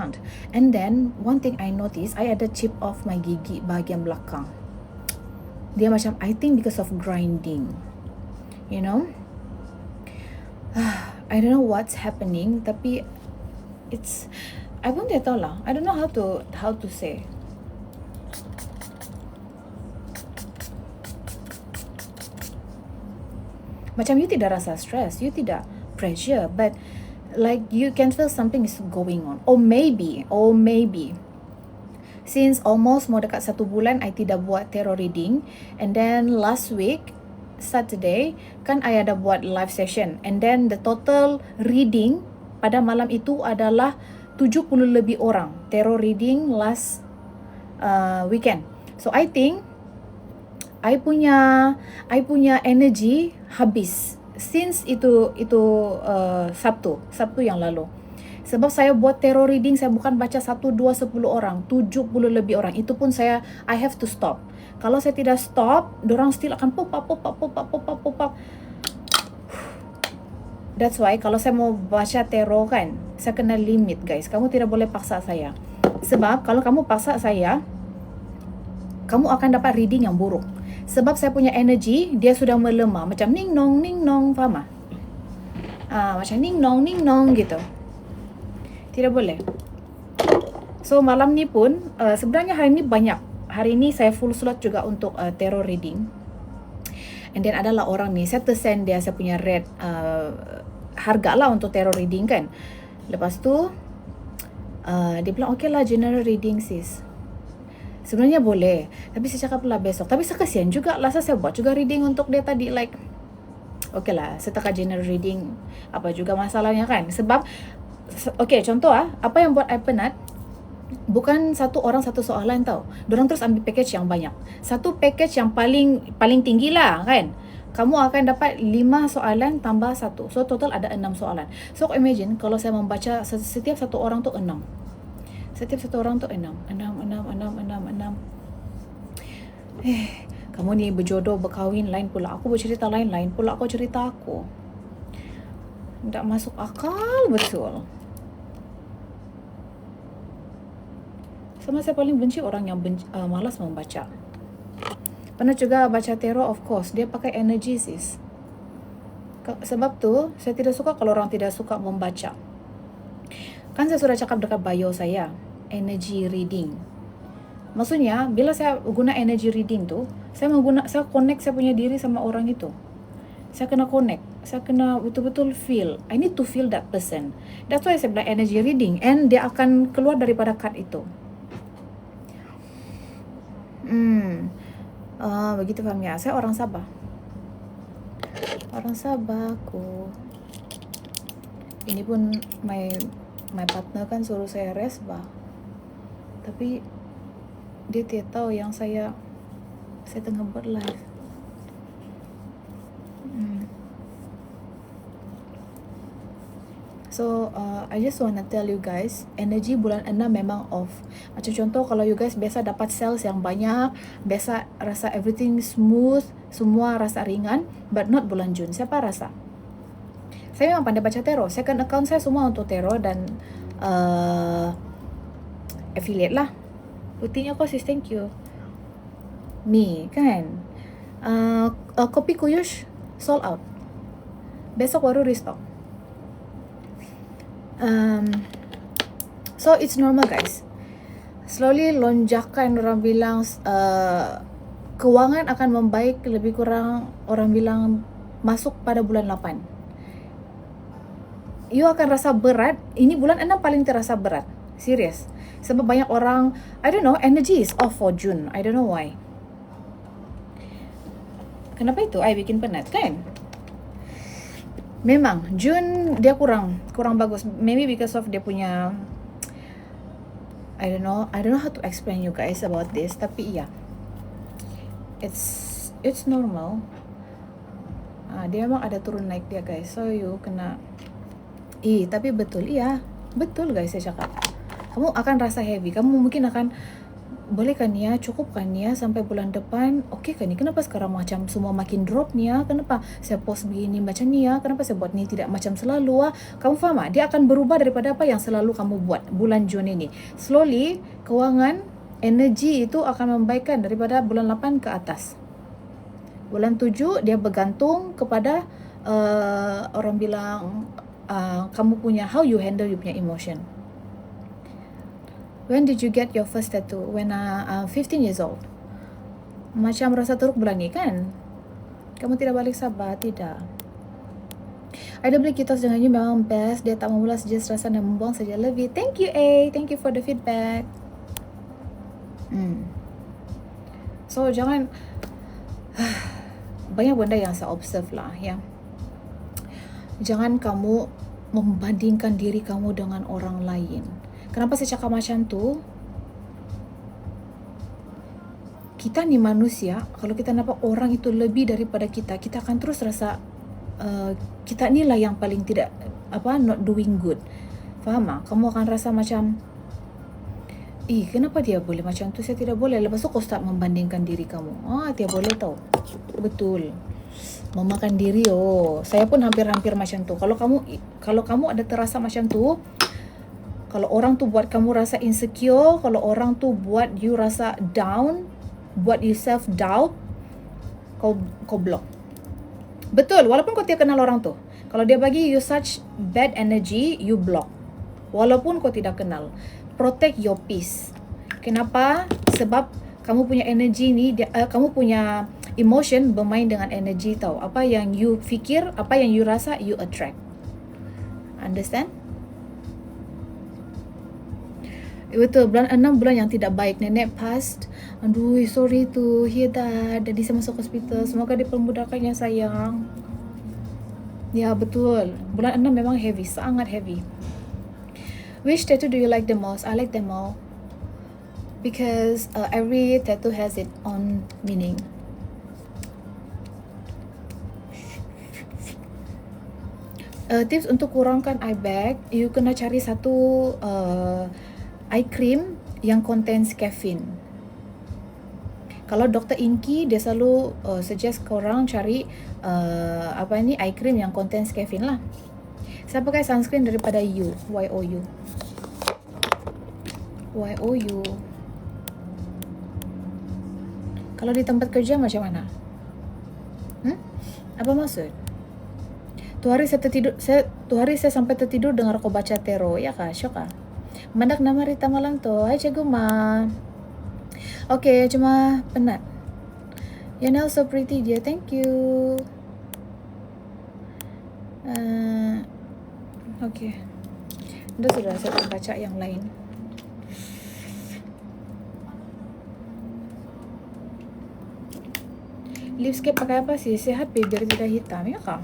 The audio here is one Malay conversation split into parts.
can't. And then one thing I notice, I ada chip off my gigi bahagian belakang. Dia macam, I think because of grinding, you know. I don't know what's happening, tapi it's, I pun tak tahu lah. I don't know how to say. Macam you tidak rasa stress, you tidak pressure, but like you can feel something is going on. Or maybe since almost mau dekat 1 bulan I tidak buat tarot reading, and then last week Saturday kan I ada buat live session, and then the total reading pada malam itu adalah 70 lebih orang tarot reading last weekend. So I think I punya energy habis since itu Sabtu yang lalu. Sebab saya buat tarot reading, saya bukan baca 1, 2, 10 orang, 70 lebih orang. Itu pun I have to stop. Kalau saya tidak stop, dorang still akan pop up. That's why kalau saya mau baca tarot kan, saya kena limit guys. Kamu tidak boleh paksa saya. Sebab kalau kamu paksa saya, kamu akan dapat reading yang buruk. Sebab saya punya energy, dia sudah melemah. Macam ning nong, faham tak? Macam ning nong gitu. Tidak boleh. So malam ni pun, sebenarnya hari ni banyak. Hari ni saya full slot juga untuk tarot reading. And then adalah orang ni, saya tersend dia saya punya red harga lah untuk tarot reading kan. Lepas tu, dia bilang, okay lah general reading sis. Sebenarnya boleh, tapi saya cakap lah besok. Tapi saya kasihan juga lah, saya buat juga reading untuk dia tadi. Like, okay lah, setakat general reading, apa juga masalahnya kan. Sebab, okay, contoh apa yang buat I penat, bukan satu orang satu soalan tau. Diorang terus ambil package yang banyak. Satu package yang paling tinggi lah kan. Kamu akan dapat 5 soalan tambah 1. So total ada 6 soalan. So imagine kalau saya membaca setiap satu orang tu 6. Setiap satu orang tu 6. Kamu ni berjodoh, berkahwin lain pula. Aku bercerita lain pula. Aku cerita aku. Tak masuk akal betul. Sama saya paling benci orang yang malas membaca. Pernah juga baca tarot, of course. Dia pakai energy sis. Sebab tu, saya tidak suka kalau orang tidak suka membaca. Kan saya sudah cakap dekat bio saya, energy reading. Maksudnya, bila saya guna energy reading tu, saya connect saya punya diri sama orang itu. Saya kena connect. Saya kena betul-betul feel. I need to feel that person. That's why saya bilang energy reading. And dia akan keluar daripada card itu. Begitu faham ya. Saya orang Sabah. Orang Sabah aku. Ini pun my partner kan suruh saya rest bah. Tapi dia tidak tahu yang saya tengah buat live. So I just wanna tell you guys, energy bulan 6 memang off. Macam contoh kalau you guys biasa dapat sales yang banyak, biasa rasa everything smooth, semua rasa ringan, but not bulan Jun. Siapa rasa? Saya memang pandai baca tarot. Second account saya semua untuk tarot dan affiliate lah. Putihnya kok sis, thank you. Mi kan. Kopi Kuyush sold out. Besok baru restock. So it's normal guys. Slowly lonjakan, orang bilang keuangan akan membaik lebih kurang, orang bilang masuk pada bulan 8. You akan rasa berat. Ini bulan 6 paling terasa berat. Serius. Sebab banyak orang, I don't know, energy is off for June. I don't know why. Kenapa itu? I bikin penat kan? Memang June dia kurang bagus. Maybe because of dia punya, I don't know how to explain you guys about this. Tapi iya, it's normal. Dia memang ada turun naik dia guys. So you kena. Tapi betul, iya betul guys saya cakap. Kamu akan rasa heavy. Kamu mungkin akan boleh kan ya, cukup kan ya sampai bulan depan, okey kan ni, kenapa sekarang macam semua makin drop ni ya, kenapa saya post begini macam ni ya, kenapa saya buat ni tidak macam selalu kamu faham tak? Dia akan berubah daripada apa yang selalu kamu buat bulan Jun ini. Slowly, kewangan, energi itu akan membaikkan daripada bulan 8 ke atas. Bulan 7 dia bergantung kepada orang bilang kamu punya, how you handle you punya emotion. When did you get your first tattoo? When 15 years old. Macam rasa teruk bulan ni kan? Kamu tidak balik sabar? Tidak. Ada beli kitos dengan you memang best. Dia tak memulas just rasa dan membuang saja. Love you. Thank you A. Thank you for the feedback. So jangan banyak benda yang saya observe lah ya. Jangan kamu membandingkan diri kamu dengan orang lain. Kenapa saya cakap macam tu? Kita ni manusia, kalau kita nampak orang itu lebih daripada kita, kita akan terus rasa kita ni lah yang paling tidak not doing good. Faham tak? Kamu akan rasa macam, kenapa dia boleh macam tu, saya tidak boleh. Lepas tu kau start membandingkan diri kamu. Dia boleh tau. Betul. Memakan diri, saya pun hampir-hampir macam tu. Kalau kamu ada terasa macam tu, kalau orang tu buat kamu rasa insecure, kalau orang tu buat you rasa down, buat you self doubt, kau block. Betul, walaupun kau tidak kenal orang tu. Kalau dia bagi you such bad energy, you block. Walaupun kau tidak kenal. Protect your peace. Kenapa? Sebab kamu punya energy ni, kamu punya emotion bermain dengan energy tau. Apa yang you fikir, apa yang you rasa, you attract. Understand? Betul, bulan 6 bulan yang tidak baik. Nenek past. Aduh, sorry to hear that. Jadi saya masuk hospital. Semoga dipermudahkan ya sayang. Ya, betul. Bulan 6 memang heavy, sangat heavy. Which tattoo do you like the most? I like them all. Because every tattoo has its own meaning. Tips untuk kurangkan eye bag, you kena cari satu eye cream yang contains caffeine. Kalau Dr. Inky dia selalu suggest korang cari eye cream yang contains caffeine lah. Saya pakai sunscreen daripada YOU. Kalau di tempat kerja macam mana? Apa maksud? Tu hari saya sampai tertidur dengar kau baca tarot. Ya kah? Syok kah? Mandak nama Rita malam tu. Hai Cikgu Ma. Okay, cuma penat. Your nail so pretty dear. Thank you. Okay. Sudah saya akan baca yang lain. Lipstick pakai apa sih? Sehat biar tidak hitam. Ya kah?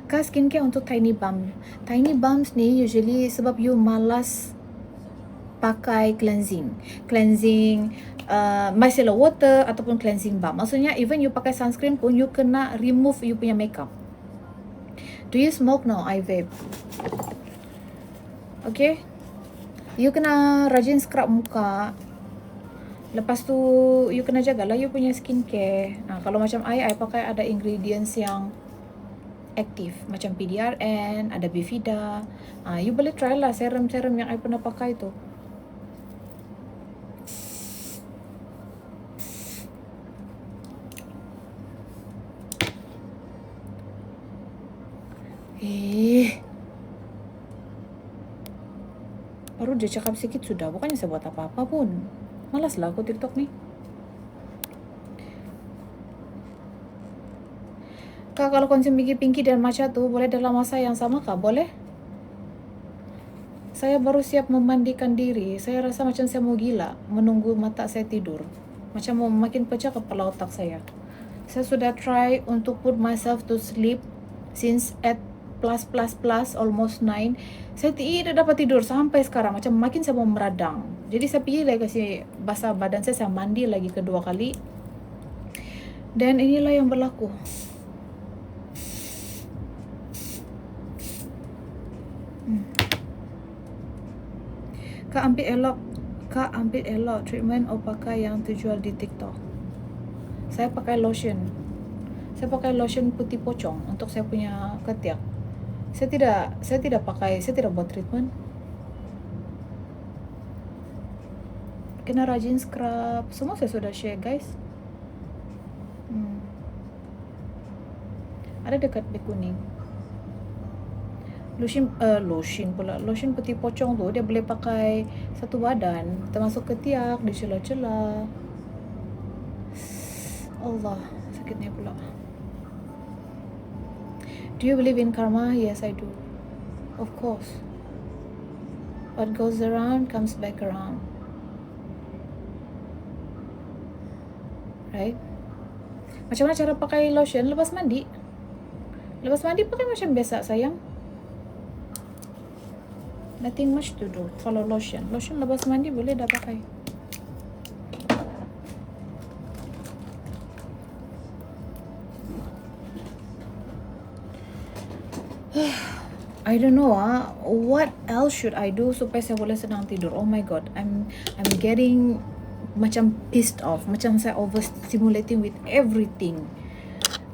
Kah skincare untuk tiny bump. Tiny bumps ni usually sebab you malas pakai cleansing micellar water ataupun cleansing balm. Maksudnya even you pakai sunscreen pun you kena remove you punya makeup. Do you smoke? No, I vape. Okay, you kena rajin scrub muka. Lepas tu you kena jagalah you punya skincare. Kalau macam I pakai ada ingredients yang aktif macam PDRN, ada Bifida. You boleh try lah serum-serum yang I pernah pakai tu. Baru dia cakap sikit sudah. Bukannya saya buat apa-apa pun. Malas lah aku TikTok ni. Kak, kalau konsum biji pinky dan matcha tu boleh dalam masa yang sama kah? Boleh? Saya baru siap memandikan diri. Saya rasa macam saya mau gila menunggu mata saya tidur. Macam mau makin pecah kepala otak saya. Saya sudah try untuk put myself to sleep since at plus almost 9. Saya tidak dapat tidur sampai sekarang. Macam makin saya mau meradang. Jadi saya pergi lagi kasih basah badan saya mandi lagi kedua kali. Dan inilah yang berlaku. Kak Kak, ambil elok treatment atau pakai yang terjual di TikTok? Saya pakai lotion. Saya pakai lotion putih pocong untuk saya punya ketiak. Saya tidak buat treatment. Kena rajin scrub. Semua saya sudah share, guys. Ada dekat beg kuning. Lotion putih pocong tu dia boleh pakai satu badan, termasuk ketiak, di celah-celah. Allah, sakitnya pula. Do you believe in karma? Yes, I do. Of course. What goes around comes back around. Right? Macam mana cara pakai lotion? Lepas mandi pakai macam biasa, sayang. Nothing much to do. Kalau lotion lepas mandi boleh dah pakai. I don't know what else should I do supaya saya boleh senang tidur. Oh my god, I'm getting macam pissed off, macam saya overstimulating with everything.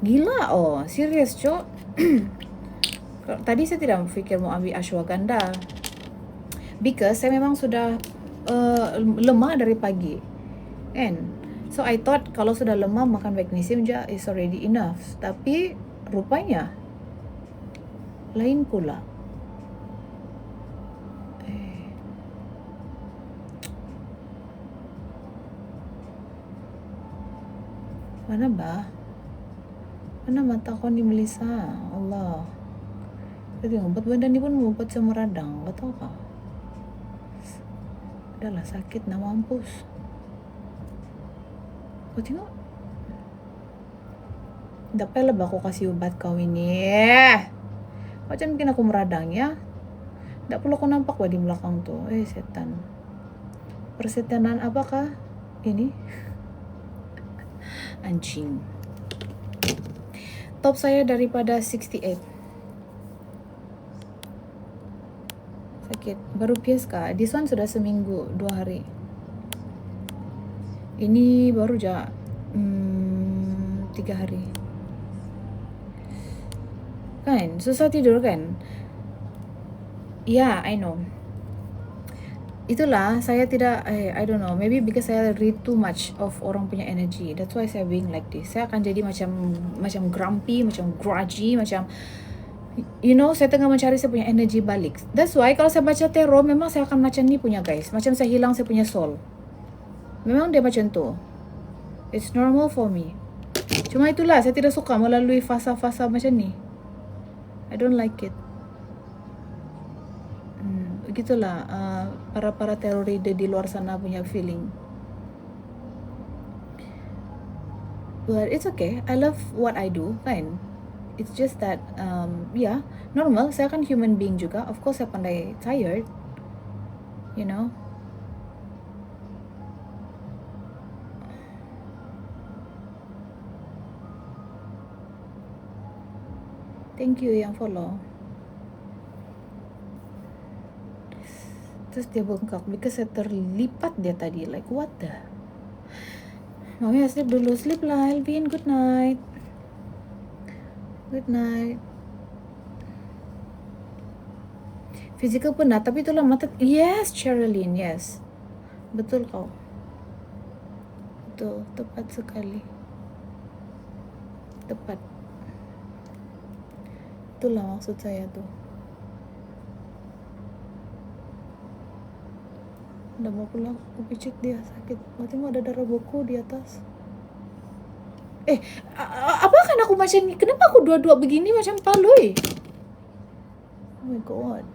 Gila, serious, cok. Tadi saya tidak fikir mau ambil ashwagandha because saya memang sudah lemah dari pagi, kan? So I thought kalau sudah lemah makan magnesium je is already enough. Tapi rupanya lain pula. Mana mata kau ni, Melissa? Allah. Jadi obat benda ni pun membuat saya meradang. Gak tahu kah? Udahlah, sakit nak mampus. Kau tengok. Tak payahlah aku kasih obat kau ini. Macam bikin aku meradang ya. Tak perlu aku nampak di belakang tu. Setan. Persetanan apakah ini? Anjing. Top saya daripada 68. Sakit. Baru bias kah? This one sudah seminggu, 2 hari. Ini baru je 3 hari. Kan? Susah tidur kan? Yeah, I know. Itulah saya tidak, I don't know, maybe because saya read too much of orang punya energy. That's why saya being like this. Saya akan jadi macam grumpy, macam grudgy, macam saya tengah mencari saya punya energy balik. That's why kalau saya baca tarot memang saya akan macam ni punya, guys. Macam saya hilang saya punya soul. Memang dia macam tu. It's normal for me. Cuma itulah saya tidak suka melalui fasa-fasa macam ni. I don't like it. Begitulah para teror reader di luar sana punya feeling. But it's okay. I love what I do, kan? It's just that normal. Saya kan human being juga. Of course saya pandai tired. Thank you yang follow. Terus dia bengkak because saya terlipat dia tadi. Like what the? Mami sleep dulu. Sleep lah Alvin. Good night. Good night. Physical penat. Tapi itulah mata. Yes, Sherilyn. Yes. Betul kau. Betul. Tepat sekali. Tepat. Itulah maksud saya tuh. Udah mau pulang, aku picit dia sakit. Tengok ada darah buku di atas. Apa kan aku macam ni? Kenapa aku dua-dua begini macam palui? Oh my god.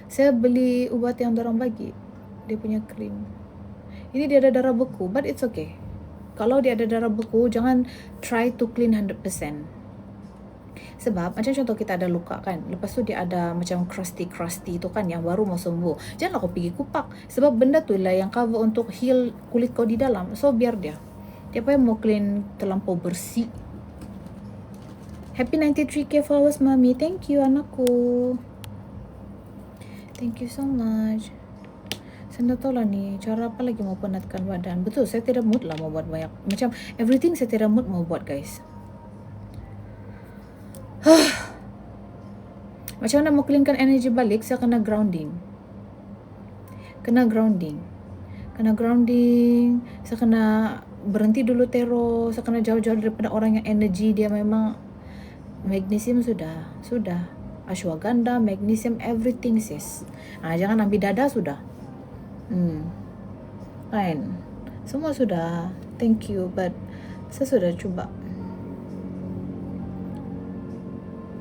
Saya beli ubat yang dorang bagi. Dia punya krim. Ini dia ada darah beku, but it's okay. Kalau dia ada darah beku, jangan try to clean 100%. Sebab macam contoh kita ada luka kan, lepas tu dia ada macam crusty tu kan yang baru mau sembuh. Janganlah kau pergi kupak. Sebab benda tu lah yang cover untuk heal kulit kau di dalam. So biar dia apa yang mau clean terlampau bersih. Happy 93k followers mami. Thank you anakku. Thank you so much. Saya tak tahu lah ni cara apa lagi mau penatkan badan. Betul, saya tidak mood lah mau buat banyak. Macam everything saya tidak mood mau buat, guys. Macam mana mau cleankan energi balik, saya kena grounding. Saya kena berhenti dulu teror. Saya kena jauh-jauh daripada orang yang energi dia memang magnesium sudah. Ashwagandha, magnesium, everything sis. Jangan ambil dada sudah. Kan? Semua sudah. Thank you, but saya sudah cuba.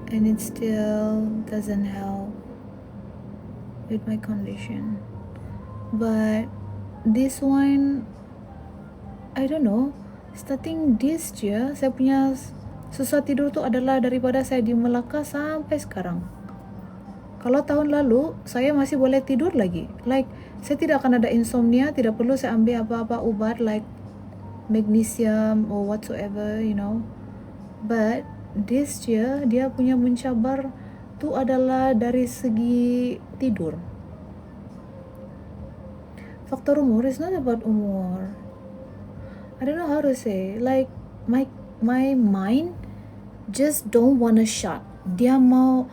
And it still doesn't help with my condition. But this one, I don't know, starting this year, saya punya susah tidur tu adalah daripada saya di Melaka sampai sekarang. Kalau tahun lalu, saya masih boleh tidur lagi. Like, saya tidak akan ada insomnia, tidak perlu saya ambil apa-apa ubat like magnesium or whatsoever, you know. But this year, dia punya mencabar tu adalah dari segi tidur. Faktor umur is not about umur. I don't know how to say. Like, my mind just don't wanna shut. Dia mau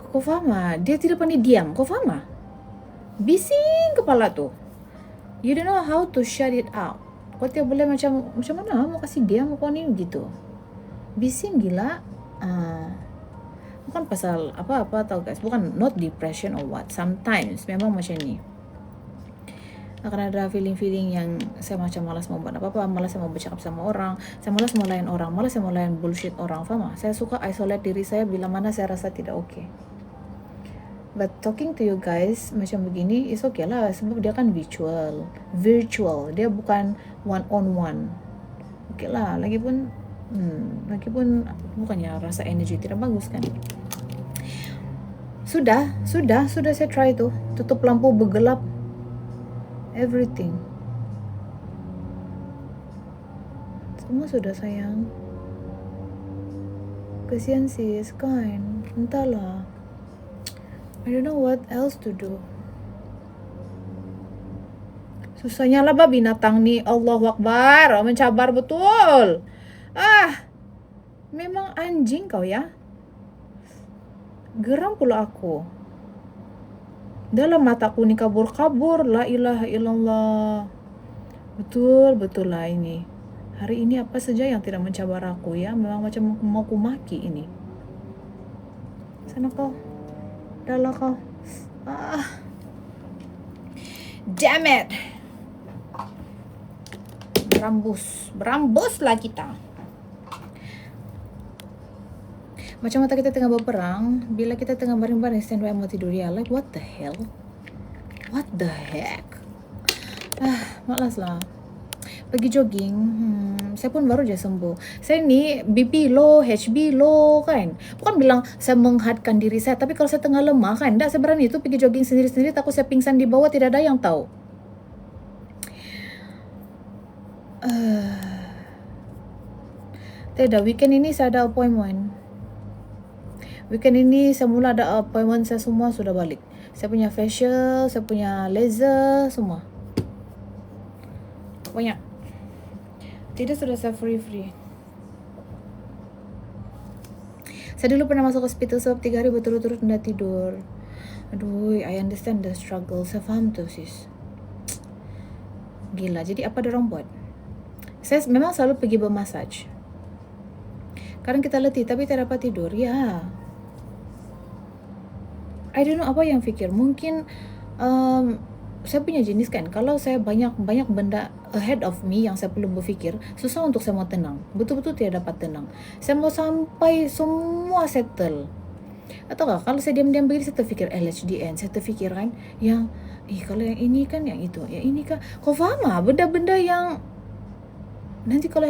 kau faham tak? Dia tidak pandai diam, kau faham tak? Bising kepala tu. You don't know how to shut it out. Kau tidak boleh macam mana mau kasih diam kau ni gitu. Bising gila. Bukan pasal apa-apa tau guys. Bukan not depression or what. Sometimes memang macam ni. Akan ada feeling-feeling yang saya macam malas mau buat apa-apa, malas saya mau bercakap sama orang, saya malas mau layan orang, malas saya mau layan bullshit orang, faham tak? Saya suka isolate diri saya bila mana saya rasa tidak okay. But talking to you guys macam begini is okay lah, sebab dia kan virtual, dia bukan one on one. Okay lah, lagipun bukannya rasa energi tidak bagus kan. Sudah saya try tu, tutup lampu bergelap, everything. Semua sudah sayang. Kesian sis kan. Entahlah. I don't know what else to do. Susahnya lah binatang ni. Allahu Akbar. Mencabar betul. Memang anjing kau ya. Geram pula aku. Dalam mataku ni kabur-kabur. La ilaha illallah. Betul lah ini. Hari ini apa saja yang tidak mencabar aku ya. Memang macam mau ku maki ini. Sana kau. Dalam kau. Damn it. Berambus lah kita. Macam mata kita tengah berperang, bila kita tengah baring-baring standby mau tidur ya, like what the hell? What the heck? Malas lah. Pergi jogging, saya pun baru je sembuh. Saya ni BP low, HB low kan. Bukan bilang saya menghadkan diri saya, tapi kalau saya tengah lemah kan, tak saya berani tu pergi jogging sendiri-sendiri, takut saya pingsan di bawah, tidak ada yang tahu. Tidak, weekend ini saya ada appointment. Weekend ini semula ada appointment, saya semua sudah balik. Saya punya facial, saya punya laser, semua. Banyak. Tidak sudah saya free. Saya dulu pernah masuk hospital sebab 3 hari berturut-turut tidak tidur. Aduh, I understand the struggle. Saya faham tu sis. Gila, jadi apa dorang buat? Saya memang selalu pergi bermassage. Kadang kita letih tapi tidak dapat tidur. Ya. I don't know apa yang fikir. Mungkin saya punya jenis kan, kalau saya banyak benda ahead of me yang saya perlu berfikir, susah untuk saya mau tenang. Betul-betul tidak dapat tenang. Saya mau sampai semua settle. Atau kalau saya diam-diam begini, saya terfikir LHDN, saya terfikir kan yang kalau yang ini kan, yang itu, yang ini kan. Kau faham tak? Benda-benda yang nanti kalau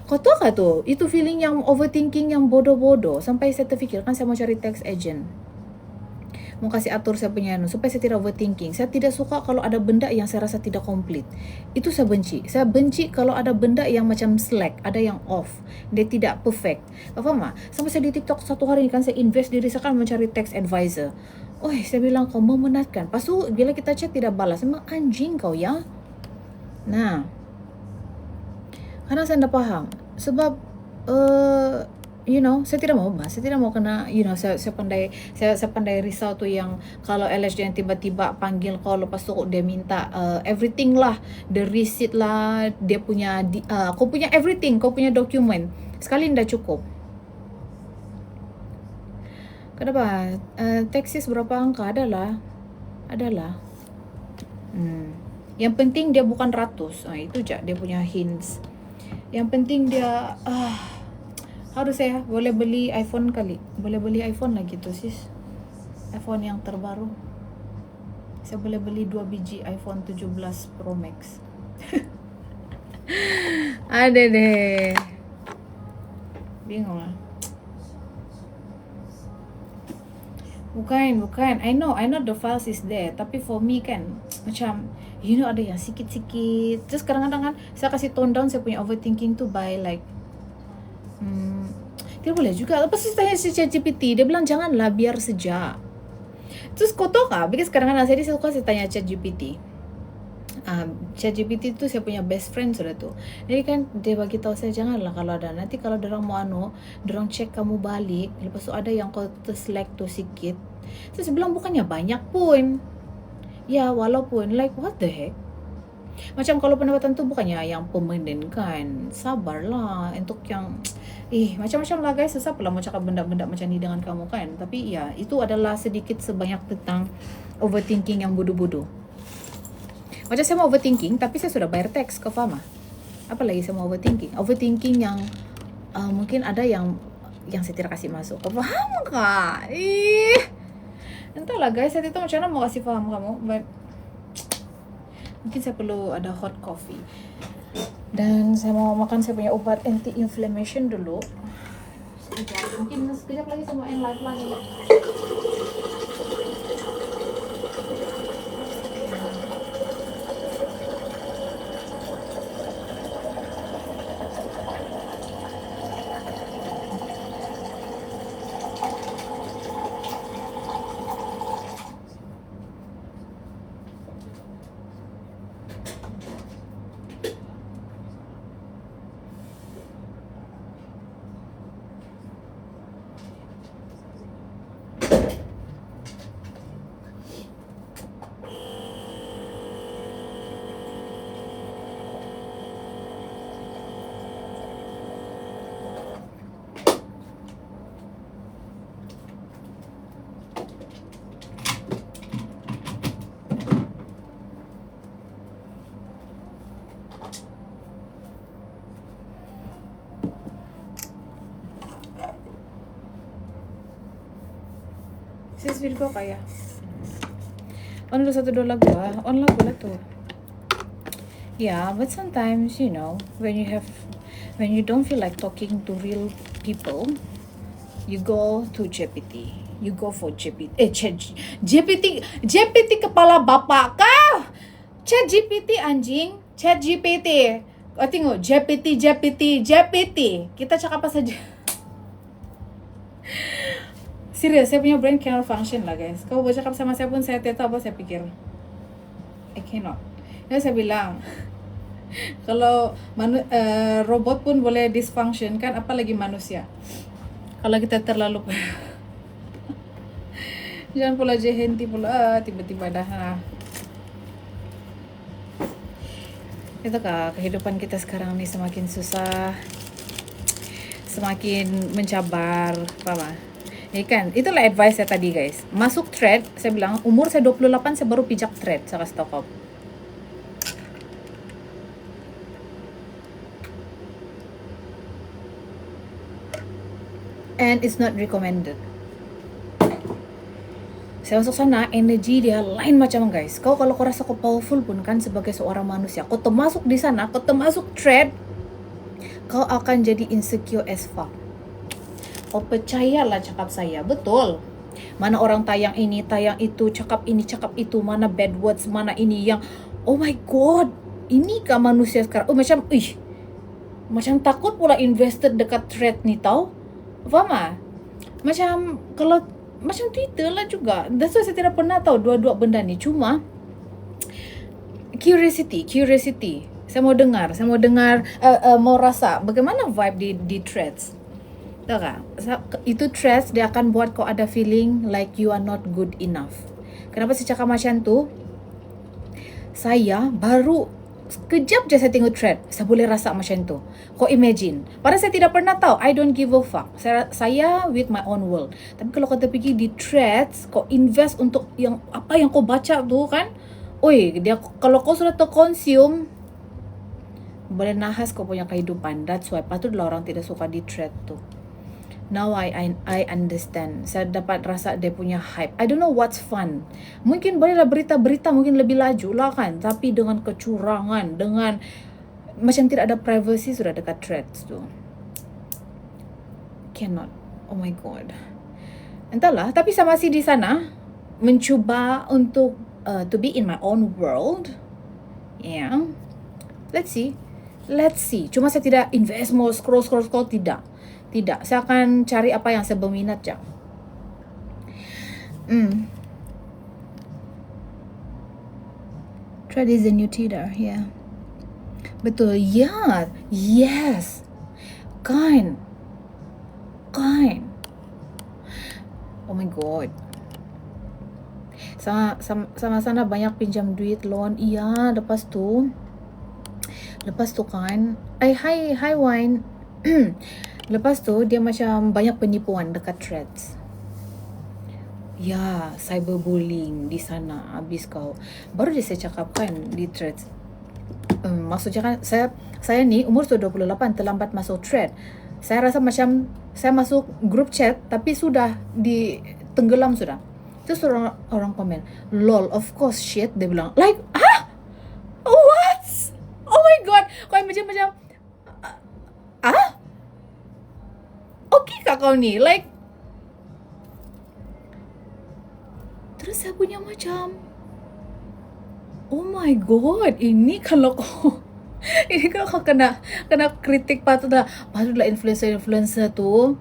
kau tahu tak tu, itu feeling yang overthinking yang bodoh-bodoh sampai saya terfikir kan saya mau cari tax agent. mau kasih atur saya punya supaya saya tidak overthinking. Saya tidak suka kalau ada benda yang saya rasa tidak komplit. Itu saya benci. Saya benci kalau ada benda yang macam slack, ada yang off, dia tidak perfect. Kau faham tak? Sampai saya di TikTok satu hari ni kan, saya invest diri saya kan mencari tax advisor. Saya bilang kau memenatkan. Lepas tu bila kita chat tidak balas, memang anjing kau ya. Nah, karena saya tidak faham. Sebab saya tidak mau saya tidak mau kena, saya pandai risau tu yang kalau LH yang tiba-tiba panggil kau, lepas tu dia minta everything lah, the receipt lah, dia punya kau punya everything, kau punya dokumen sekali dah cukup. Kenapa? Taxis berapa angka? Adalah yang penting dia bukan ratus. Itu je dia punya hints. Yang penting dia harus saya boleh beli iPhone kali. Boleh beli iPhone lagi tu sis. iPhone yang terbaru. Saya boleh beli 2 biji iPhone 17 Pro Max. Ada deh. Bingung lah. Bukan. I know the files is there. Tapi for me kan, macam ada yang sikit-sikit. Terus kadang-kadang kan saya kasih tone down saya punya overthinking tu by like tidak boleh juga. Lepas tu saya tanya si ChatGPT, dia bilang janganlah, biar sejak. Terus kau tahu kah, because kadang-kadang saya suka saya tanya ChatGPT. ChatGPT tu saya punya best friend sudah tu. Jadi kan dia bagi tahu saya janganlah kalau ada. Nanti kalau dorang mau dorang check kamu balik, lepas tu ada yang kau terselect tu sikit. Terus saya bilang bukannya banyak pun. Ya, walaupun like what the heck. Macam kalau pendapatan tu bukannya yang permanent kan. Sabarlah untuk yang macam-macam lah guys. Susah pula mau cakap benda-benda macam ni dengan kamu kan. Tapi ya, itu adalah sedikit sebanyak tentang overthinking yang bodoh-bodoh. Macam saya mau overthinking tapi saya sudah bayar tax, kau faham tak? Apa lagi saya mau overthinking? Overthinking yang mungkin ada yang saya tidak kasih masuk. Kau faham kah? Entahlah guys, saya tidak tahu macam mana mau kasih faham kamu. But mungkin saya perlu ada hot coffee. Dan saya mau makan saya punya ubat anti-inflammation dulu. Mungkin sekejap lagi saya mau end live lagi. Sis Virgo kaya. On dulu 1-2 lagu lah. On lagu lah tu. Yeah, but sometimes when you don't feel like talking to real people, you go to GPT. You go for GPT. GPT kepala bapak kah? Chat GPT anjing. Chat GPT. Kau tengok GPT. Kita cakap apa saja. Serius, saya punya brain cannot function lah guys. Kau bercakap sama saya pun saya tidak tahu apa saya pikir. I cannot. Jadi saya bilang, kalau robot pun boleh dysfunction kan, apalagi manusia. Kalau kita terlalu jangan pula jehenti pula tiba-tiba dah. Itu kah kehidupan kita sekarang ni semakin susah, semakin mencabar, apa? Ya kan, itulah advice saya tadi guys. Masuk thread, saya bilang umur saya 28 saya baru pijak thread, saya kasih tahu kau. And it's not recommended. Saya masuk sana, energi dia lain macam guys. Kau kalau kau rasa kau powerful pun kan sebagai seorang manusia, kau termasuk di sana, kau termasuk thread, kau akan jadi insecure as fuck. Oh percayalah cakap saya, betul. Mana orang tayang ini, tayang itu, cakap ini, cakap itu, mana bad words, mana ini yang, oh my god, ini kah manusia sekarang? Oh macam, macam takut pula invested dekat thread ni tau. Faham tak? Macam, kalau, macam Twitter lah juga. That's why saya tidak pernah tahu dua-dua benda ni. Cuma, curiosity. Saya mau dengar, mau rasa bagaimana vibe di threads. Tahu tak? Itu threads dia akan buat kau ada feeling like you are not good enough. Kenapa saya cakap macam tu? Saya baru sekejap je saya tengok thread, saya boleh rasa macam tu. Kau imagine. Padahal saya tidak pernah tahu. I don't give a fuck. Saya with my own world. Tapi kalau kau terfikir di threads, kau invest untuk yang apa yang kau baca tu kan, dia kalau kau sudah terconsume, boleh nahas kau punya kehidupan. That's why patutlah orang tidak suka di thread tu. Now I understand. Saya dapat rasa dia punya hype. I don't know what's fun. Mungkin bolehlah berita-berita mungkin lebih laju lah kan. Tapi dengan kecurangan, dengan macam tidak ada privacy sudah dekat threads tu. Cannot. Oh my god. Entahlah. Tapi saya masih di sana. Mencuba untuk to be in my own world. Yeah. Let's see. Cuma saya tidak invest more scroll. Tidak. Saya akan cari apa yang saya berminat je. Thread is the new Twitter. Yeah. Betul. Yeah. Yes. Kind. Oh my god. Sama sana banyak pinjam duit loan. Iya, lepas tu kan. Hi Wine. Lepas tu dia macam banyak penipuan dekat threads. Ya, cyberbullying di sana habis kau. Baru je saya cakapkan di threads. Maksudnya kan saya ni umur sudah 28, terlambat masuk thread. Saya rasa macam saya masuk group chat tapi sudah tenggelam sudah. Terus orang komen, lol, of course shit, dia bilang. Like, what? Oh my god. Kau macam okay kah kau ni? Like, terus saya punya macam, oh my god, ini kalau kau kena kritik patutlah influencer tu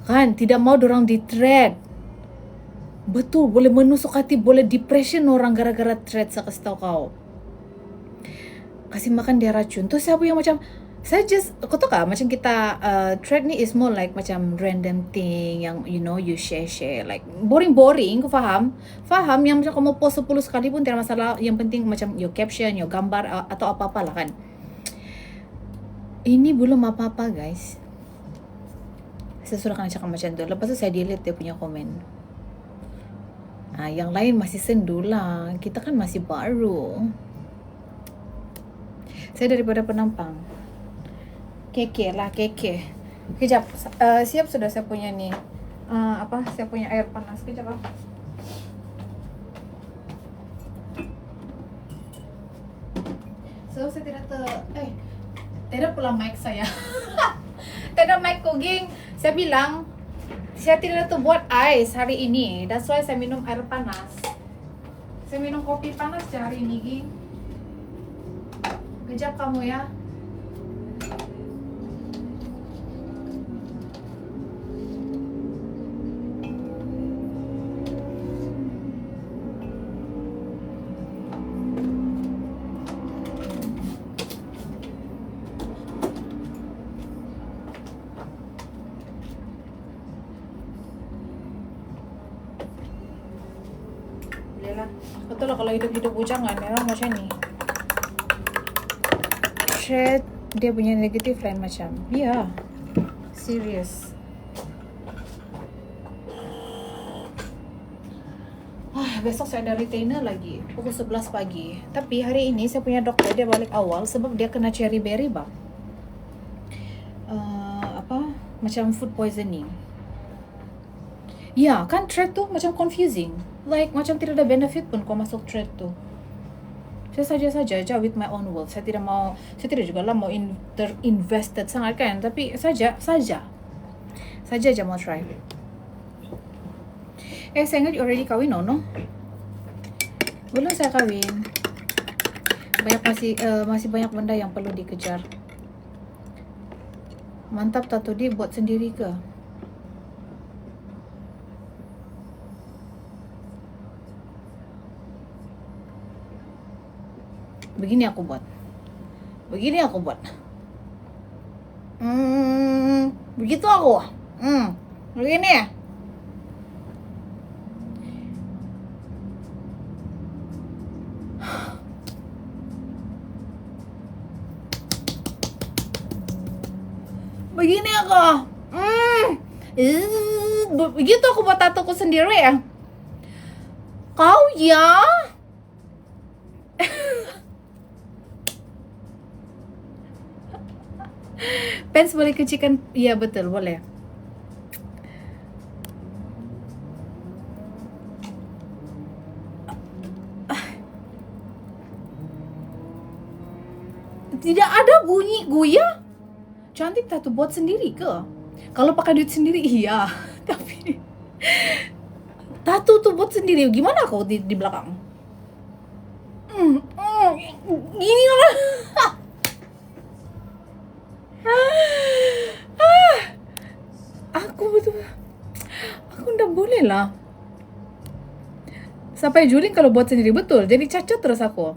kan tidak mau dorang di thread. Betul, boleh menusuk hati, boleh depression orang gara-gara thread. Saya kasih tahu kau, kasih makan dia racun. Terus saya punya macam, kau tahu kah macam kita thread ni is more like macam random thing yang you share like boring, kau faham yang macam kau mau post 10 sekali pun tidak masalah, yang penting macam your caption, your gambar atau apa-apalah kan. Ini belum apa-apa guys, saya sudah kena cakap macam tu. Lepas tu saya delete dia punya komen. Yang lain masih sendu lah, kita kan masih baru. Saya daripada penampang. Keke. Kejap, siap sudah saya punya ni. Saya punya air panas. Kejap . So, saya tidak pula mic saya. Tidak mic cooking. Saya bilang, saya tidak buat ais hari ini. That's why saya minum air panas. Saya minum kopi panas hari ini, Ging. Kejap kamu ya. Betul lah kalau hidup-hidup bujangan memang macam ni. Thread dia punya negatif lain macam. Ya. Serious. Besok saya ada retainer lagi pukul 11 pagi. Tapi hari ini saya punya doktor dia balik awal sebab dia kena cherry berry bang. Macam food poisoning. Ya, kan thread tu macam confusing. Like macam tidak ada benefit pun kau masuk thread tu. Saya saja with my own world. Saya tidak juga lah mau invested sangat kan, tapi saja aja mau try. Saya ingat already kawin, no? Belum saya kawin. Masih banyak benda yang perlu dikejar. Mantap tato dia buat sendiri ke? Begini aku buat. Begitu aku. Begini ya. Begini aku. Begitu aku buat tatoku sendiri ya. Kau ya? Pens boleh kecilkan? Iya betul, boleh. Tidak ada bunyi goyah. Cantik tato buat sendiri ke? Kalau pakai duit sendiri iya, tapi tato tuh buat sendiri. Gimana kau di belakang? Gini lah. Aku ndak boleh lah. Sampai juling kalau buat sendiri betul. Jadi cacat terus aku.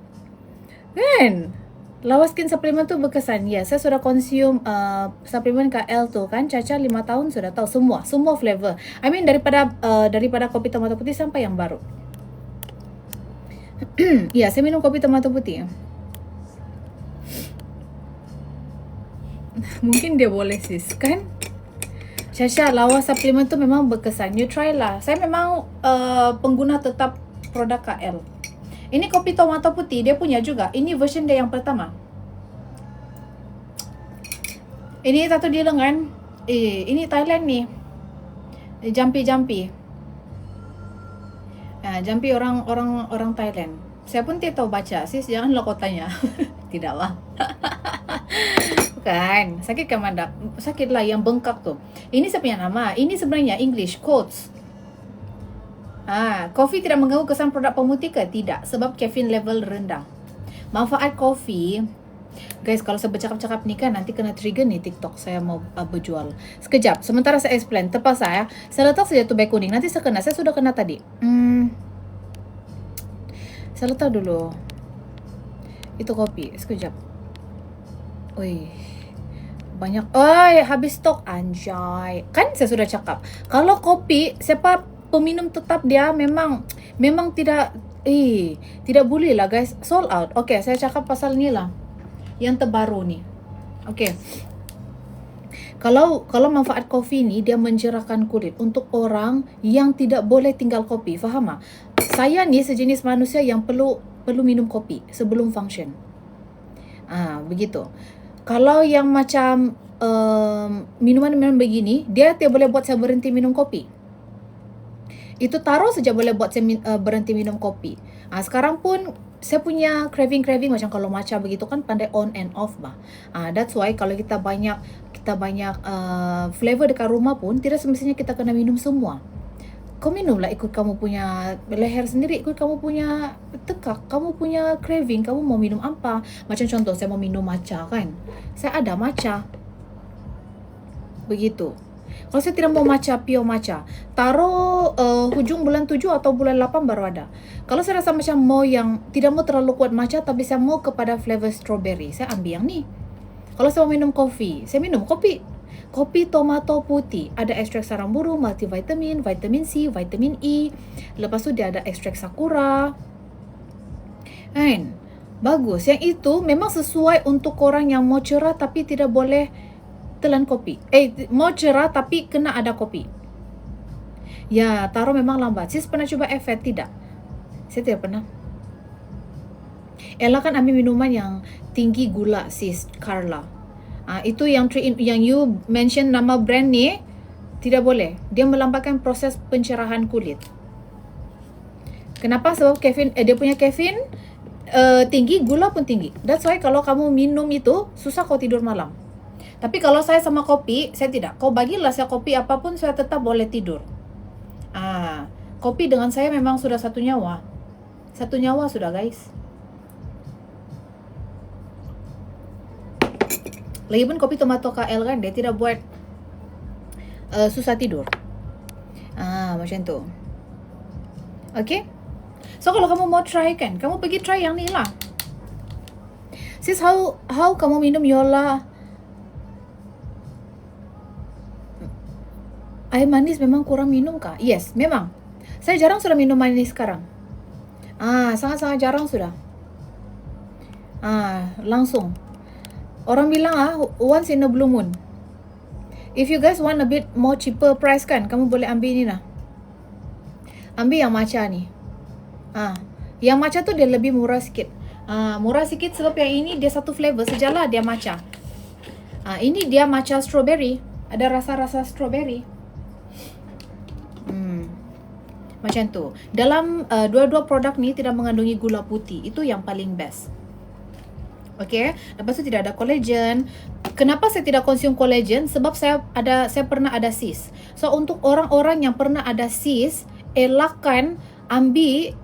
Kan? Lawas skin supplement tuh berkesan. Ya, saya sudah konsum suplemen KL tuh kan. Caca 5 tahun sudah tahu semua flavor. I mean daripada kopi tomato putih sampai yang baru. Ya, saya minum kopi tomato putih. Mungkin dia boleh sis, kan? Caca, lawas suplemen tuh memang berkesan. You try lah. Saya memang pengguna tetap produk KL. Ini kopi tomato putih, dia punya juga. Ini version dia yang pertama. Ini tato di lengan. Ini Thailand nih. Jampi. Jampi orang Thailand. Saya pun tidak tahu baca, sis. Janganlah kau tanya. Tidak lah. Bukan. Sakit kan mandak? Sakit lah yang bengkak tuh. Ini saya punya nama. Ini sebenarnya English quotes. Kopi tidak mengganggu kesan produk pemutih ke? Tidak, sebab caffeine level rendah. Manfaat kopi, guys, kalau saya bercakap-cakap ni kan nanti kena trigger nih TikTok saya mau berjual. Sekejap, sementara saya explain. Tepas saya letak saja tu baik kuning. Nanti saya sudah kena tadi. Saya letak dulu. Itu kopi, sekejap. Banyak. Habis stok anjay. Kan saya sudah cakap. Kalau kopi, siapa peminum tetap dia memang tidak boleh lah guys, sold out. Okay, saya cakap pasal ni lah yang terbaru ni. Okay, kalau manfaat kopi ni dia mencerahkan kulit untuk orang yang tidak boleh tinggal kopi, faham tak? Saya ni sejenis manusia yang perlu minum kopi sebelum function. Begitu. Kalau yang macam minuman begini, dia tidak boleh buat saya berhenti minum kopi. Itu taruh saja boleh buat saya berhenti minum kopi. Sekarang pun saya punya craving macam kalau matcha begitu kan pandai on and off bah. That's why kalau kita banyak flavor dekat rumah pun tidak semestinya kita kena minum semua. Kau minumlah ikut kamu punya leher sendiri, ikut kamu punya tekak, kamu punya craving, kamu mau minum apa. Macam contoh saya mau minum matcha kan. Saya ada matcha. Begitu. Kalau saya tidak mau matcha, pure matcha, taruh hujung bulan 7 atau bulan 8 baru ada. Kalau saya rasa macam mau yang tidak mau terlalu kuat matcha, tapi saya mau kepada flavor strawberry, saya ambil yang ni. Kalau saya mau minum kopi, saya minum kopi tomato putih. Ada ekstrak sarang burung, multivitamin, vitamin C, vitamin E. Lepas tu dia ada ekstrak sakura. Kan? Bagus. Yang itu memang sesuai untuk orang yang mau cerah tapi tidak boleh telan kopi. Mau cerah tapi kena ada kopi. Ya, taruh memang lambat. Sis pernah coba efek? Tidak. Saya tidak pernah. Ella kan ambil minuman yang tinggi gula, sis, Carla. Itu yang you mention nama brand ni, tidak boleh. Dia melambatkan proses pencerahan kulit. Kenapa? Sebab caffeine, dia punya caffeine tinggi, gula pun tinggi. That's why kalau kamu minum itu, susah kau tidur malam. Tapi kalau saya sama kopi, saya tidak. Kau bagilah saya kopi apapun, saya tetap boleh tidur. Kopi dengan saya memang sudah satu nyawa. Satu nyawa sudah, guys. Lagipun kopi tomato KL kan, dia tidak buat susah tidur. Macam tu. Okay? So kalau kamu mau try kan, kamu pergi try yang ni lah. Sis, how kamu minum Yola? Air manis memang kurang minum kah? Yes, memang. Saya jarang sudah minum manis sekarang. Sangat-sangat jarang sudah. Langsung. Orang bilang once in a blue moon. If you guys want a bit more cheaper price kan, kamu boleh ambil ni lah. Ambil yang matcha ni. Yang matcha tu dia lebih murah sikit. Murah sikit sebab yang ini dia satu flavor sajalah, dia matcha. Ini dia matcha strawberry. Ada rasa-rasa strawberry. Macam tu. Dalam dua-dua produk ni tidak mengandungi gula putih. Itu yang paling best. Okay. Lepas tu tidak ada collagen. Kenapa saya tidak konsum collagen? Sebab saya pernah ada cyst. So untuk orang-orang yang pernah ada cyst, elakkan ambil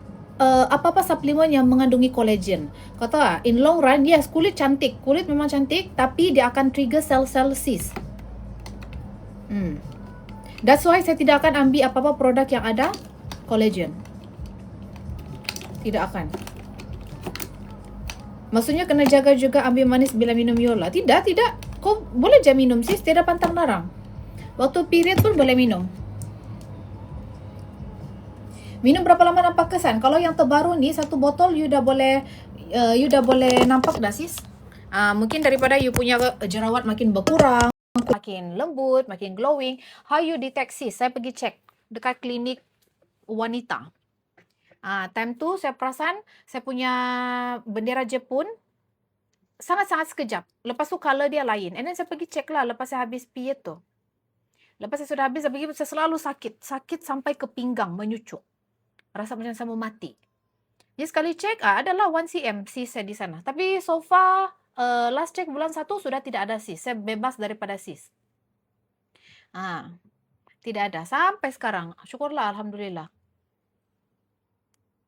apa-apa suplemen yang mengandungi collagen. Kata in long run, yes, kulit cantik. Kulit memang cantik, tapi dia akan trigger sel-sel cyst. That's why saya tidak akan ambil apa-apa produk yang ada collagen. Tidak akan. Maksudnya kena jaga juga ambil manis bila minum Yola. Tidak. Kau boleh je minum sis, tiada pantang larang. Waktu period pun boleh minum. Minum berapa lama nampak kesan? Kalau yang terbaru ni, satu botol you dah boleh nampak dah sis. Mungkin daripada you punya jerawat makin berkurang, makin lembut, makin glowing. How you detect sis? Saya pergi cek dekat klinik wanita. Time tu saya perasan saya punya bendera Jepun sangat-sangat sekejap. Lepas tu color dia lain. And then saya pergi cek lah lepas saya habis period tu. Lepas saya sudah habis, saya selalu sakit. Sakit sampai ke pinggang, menyucuk. Rasa macam saya mau mati. Jadi sekali cek, adalah 1 cm sis saya di sana. Tapi so far, last check bulan 1 sudah tidak ada sis. Saya bebas daripada sis. Tidak ada. Sampai sekarang. Syukurlah, Alhamdulillah.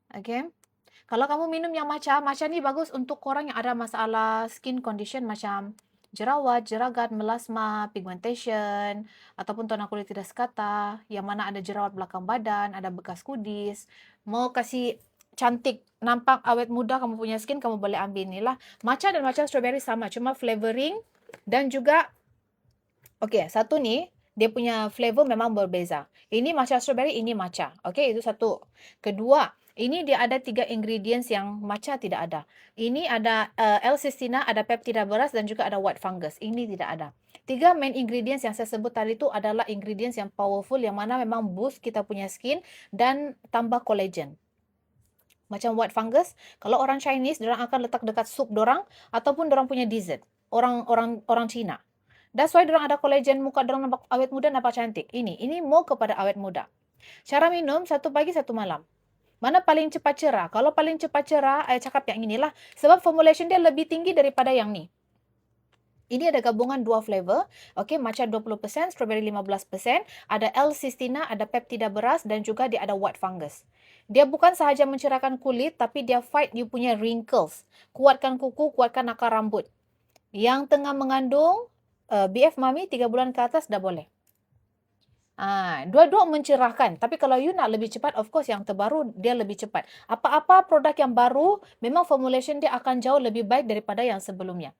Okay. Kalau kamu minum yang matcha ni bagus untuk orang yang ada masalah skin condition macam jerawat, jeragat, melasma, pigmentation, ataupun tona kulit tidak sekata, yang mana ada jerawat belakang badan, ada bekas kudis, mau kasih cantik, nampak awet muda kamu punya skin, kamu boleh ambil ni lah. Matcha dan matcha strawberry sama, cuma flavoring dan juga, satu ni, dia punya flavor memang berbeza. Ini matcha strawberry, ini matcha. Itu satu. Kedua, ini dia ada 3 ingredients yang matcha tidak ada. Ini ada L-cystina, ada peptida beras dan juga ada white fungus. Ini tidak ada. 3 main ingredients yang saya sebut tadi itu adalah ingredients yang powerful yang mana memang boost kita punya skin dan tambah collagen. Macam white fungus, kalau orang Chinese, diorang akan letak dekat sup dorang ataupun dorang punya dessert. Orang Cina. That's why diorang ada collagen, muka diorang nampak awet muda, nampak cantik. Ini more kepada awet muda. Cara minum 1 pagi 1 malam. Mana paling cepat cerah? Kalau paling cepat cerah, saya cakap yang inilah. Sebab formulation dia lebih tinggi daripada yang ni. Ini ada gabungan 2 flavor. Matcha 20%, strawberry 15%. Ada L-cystina, ada peptida beras dan juga dia ada white fungus. Dia bukan sahaja mencerahkan kulit, tapi dia fight you punya wrinkles. Kuatkan kuku, kuatkan akar rambut. Yang tengah mengandung BF Mami 3 bulan ke atas dah boleh. Dua-dua mencerahkan. Tapi kalau you nak lebih cepat, of course yang terbaru dia lebih cepat. Apa-apa produk yang baru, memang formulation dia akan jauh lebih baik daripada yang sebelumnya.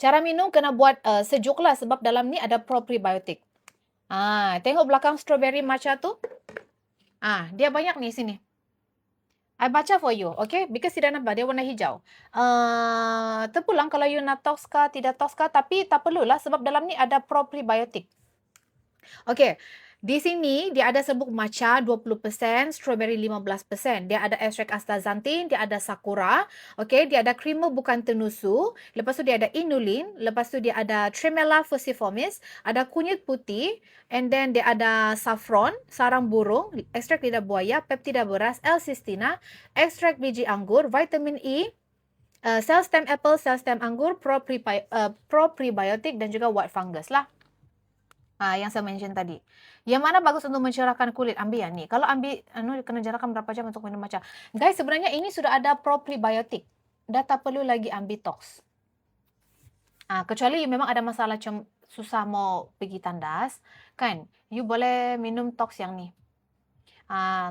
Cara minum kena buat sejuk lah sebab dalam ni ada probiotik. Tengok belakang strawberry matcha tu. Dia banyak ni sini. I baca for you, because tidak nampak, dia warna hijau. Terpulang kalau you nak tox kah, tidak tox kah, tapi tak perlulah sebab dalam ni ada probiotik. Di sini dia ada serbuk matcha 20%, strawberry 15%. Dia ada ekstrak astaxanthin, dia ada sakura, dia ada creamer bukan tenusu, lepas tu dia ada inulin, lepas tu dia ada tremella fusiformis, ada kunyit putih, and then dia ada saffron, sarang burung, ekstrak lidah buaya, peptida beras, L-cystina, ekstrak biji anggur, vitamin E, sel stem apple, sel stem anggur, pro prebiotik dan juga white fungus lah. Yang saya mention tadi. Yang mana bagus untuk mencerahkan kulit? Ambil yang ni. Kalau ambil, kena jarakkan berapa jam untuk minum matcha. Guys, sebenarnya ini sudah ada probiotik. Dah tak perlu lagi ambil tox. Kecuali memang ada masalah susah mau pergi tandas, kan? You boleh minum tox yang ni.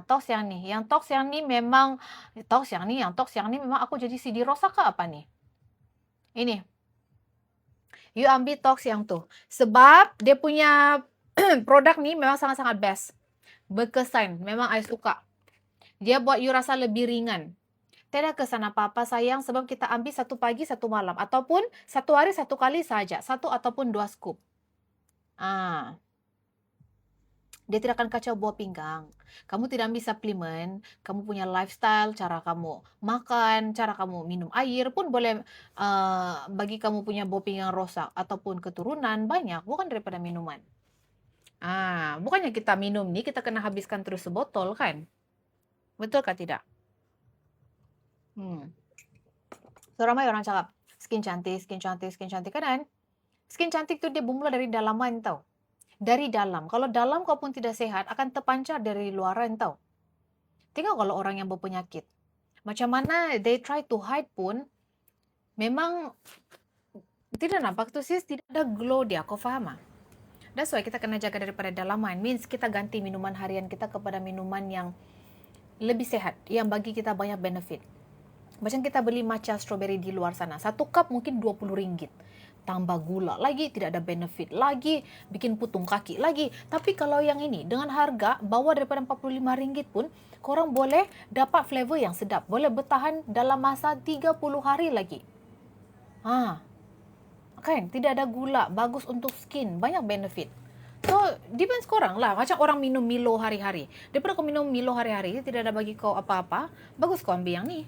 Tox yang ni. Yang tox yang ni memang memang aku jadi CD rosak ke apa ni? Ini. You ambil tox yang tu. Sebab dia punya produk ni memang sangat-sangat best. Berkesan. Memang I suka. Dia buat you rasa lebih ringan. Tidak kesan apa-apa sayang sebab kita ambil satu pagi, satu malam. Ataupun satu hari, satu kali saja. Satu ataupun 2 scoop. Dia tidak akan kacau buah pinggang. Kamu tidak ambil suplemen, kamu punya lifestyle, cara kamu makan, cara kamu minum air pun boleh bagi kamu punya buah pinggang rosak ataupun keturunan banyak, bukan daripada minuman. Bukannya kita minum ni, kita kena habiskan terus sebotol kan? Betul kah tidak? So ramai orang cakap, skin cantik, skin cantik, skin cantik kan? Skin cantik tu dia bermula dari dalaman tau. Dari dalam. Kalau dalam kau pun tidak sehat, akan terpancar dari luaran tau. Tengok kalau orang yang berpenyakit. Macam mana they try to hide pun, memang tidak nampak tu sis, tidak ada glow dia. Kau faham tak? That's why kita kena jaga daripada dalaman. Means kita ganti minuman harian kita kepada minuman yang lebih sehat. Yang bagi kita banyak benefit. Macam kita beli matcha strawberry di luar sana. Satu cup mungkin RM20. Tambah gula lagi, tidak ada benefit lagi, bikin putung kaki lagi. Tapi kalau yang ini, dengan harga bawah daripada RM45 pun, korang boleh dapat flavor yang sedap. Boleh bertahan dalam masa 30 hari lagi. Kan? Tidak ada gula, bagus untuk skin, banyak benefit. So, depends korang lah. Macam orang minum Milo hari-hari. Daripada kau minum Milo hari-hari, tidak ada bagi kau apa-apa, bagus kau ambil yang ni.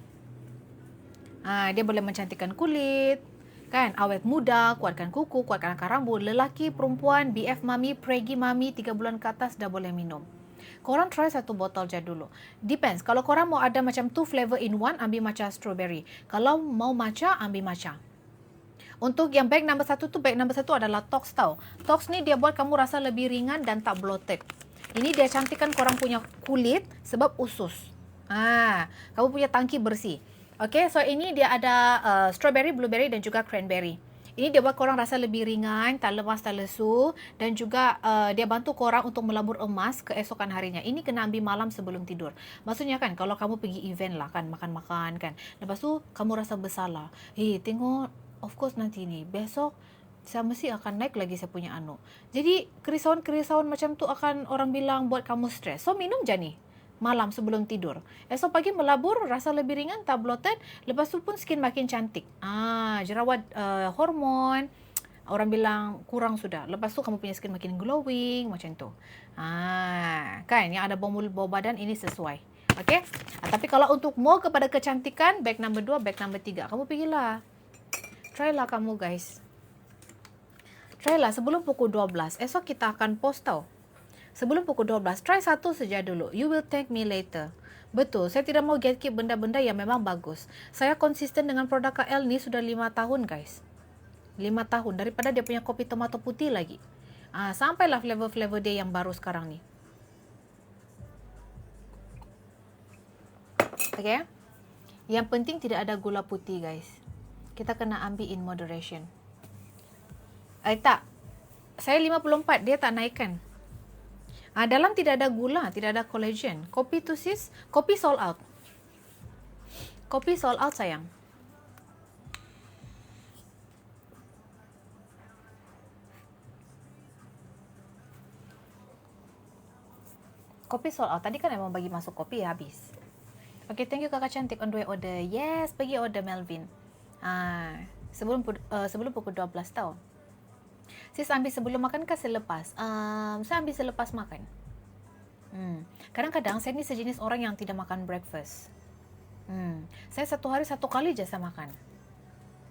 Dia boleh mencantikkan kulit, kan, awet muda, kuatkan kuku, kuatkan akar rambut. Lelaki, perempuan, BF mami, pregi mami, 3 bulan ke atas dah boleh minum. Korang try satu botol je dulu. Depends. Kalau korang mau ada macam 2 flavor in one, ambil matcha strawberry. Kalau mau matcha, ambil matcha. Untuk yang bag number 1 tu, bag number 1 adalah Tox tau. Tox ni dia buat kamu rasa lebih ringan dan tak bloated. Ini dia cantikkan korang punya kulit sebab usus. Kamu punya tangki bersih. Okay, so ini dia ada strawberry, blueberry dan juga cranberry. Ini dia buat korang rasa lebih ringan, tak lemas, tak lesu. Dan juga dia bantu korang untuk melabur emas keesokan harinya. Ini kena ambil malam sebelum tidur. Maksudnya kan, kalau kamu pergi event lah kan, makan-makan kan. Lepas tu, kamu rasa bersalah. Tengok, of course nanti ni, besok saya mesti akan naik lagi saya punya anu. Jadi, kerisauan-kerisauan macam tu akan orang bilang buat kamu stres. So, minum je ni malam sebelum tidur. Esok pagi melabur, rasa lebih ringan, tak bloated. Lepas tu pun skin makin cantik. Jerawat hormon, orang bilang kurang sudah. Lepas tu kamu punya skin makin glowing, macam tu. Kan, yang ada bau badan ini sesuai. Okay? Tapi kalau untuk more kepada kecantikan, bag number 2, bag number 3. Kamu pergilah. Try lah kamu guys. Try lah sebelum pukul 12. Esok kita akan post tau. Sebelum pukul 12, try satu saja dulu. You will thank me later. Betul, saya tidak mau gatekeep benda-benda yang memang bagus. Saya konsisten dengan produk KL ni sudah 5 tahun guys. 5 tahun, daripada dia punya kopi tomato putih lagi. Sampailah flavor-flavor dia yang baru sekarang ni. Okay? Yang penting tidak ada gula putih guys. Kita kena ambil in moderation. Tak. Saya 54, dia tak naikkan. Dalam tidak ada gula, tidak ada collagen. Kopi tu sis, kopi sold out. Kopi sold out sayang. Kopi sold out. Tadi kan emang bagi masuk kopi ya, habis. Okay, thank you kakak cantik on the way order. Yes, pergi order Melvin. Sebelum pukul 12 tau. Sis ambil sebelum makan ke selepas? Saya ambil selepas makan. Kadang-kadang saya ni sejenis orang yang tidak makan breakfast. Saya satu hari satu kali je saya makan.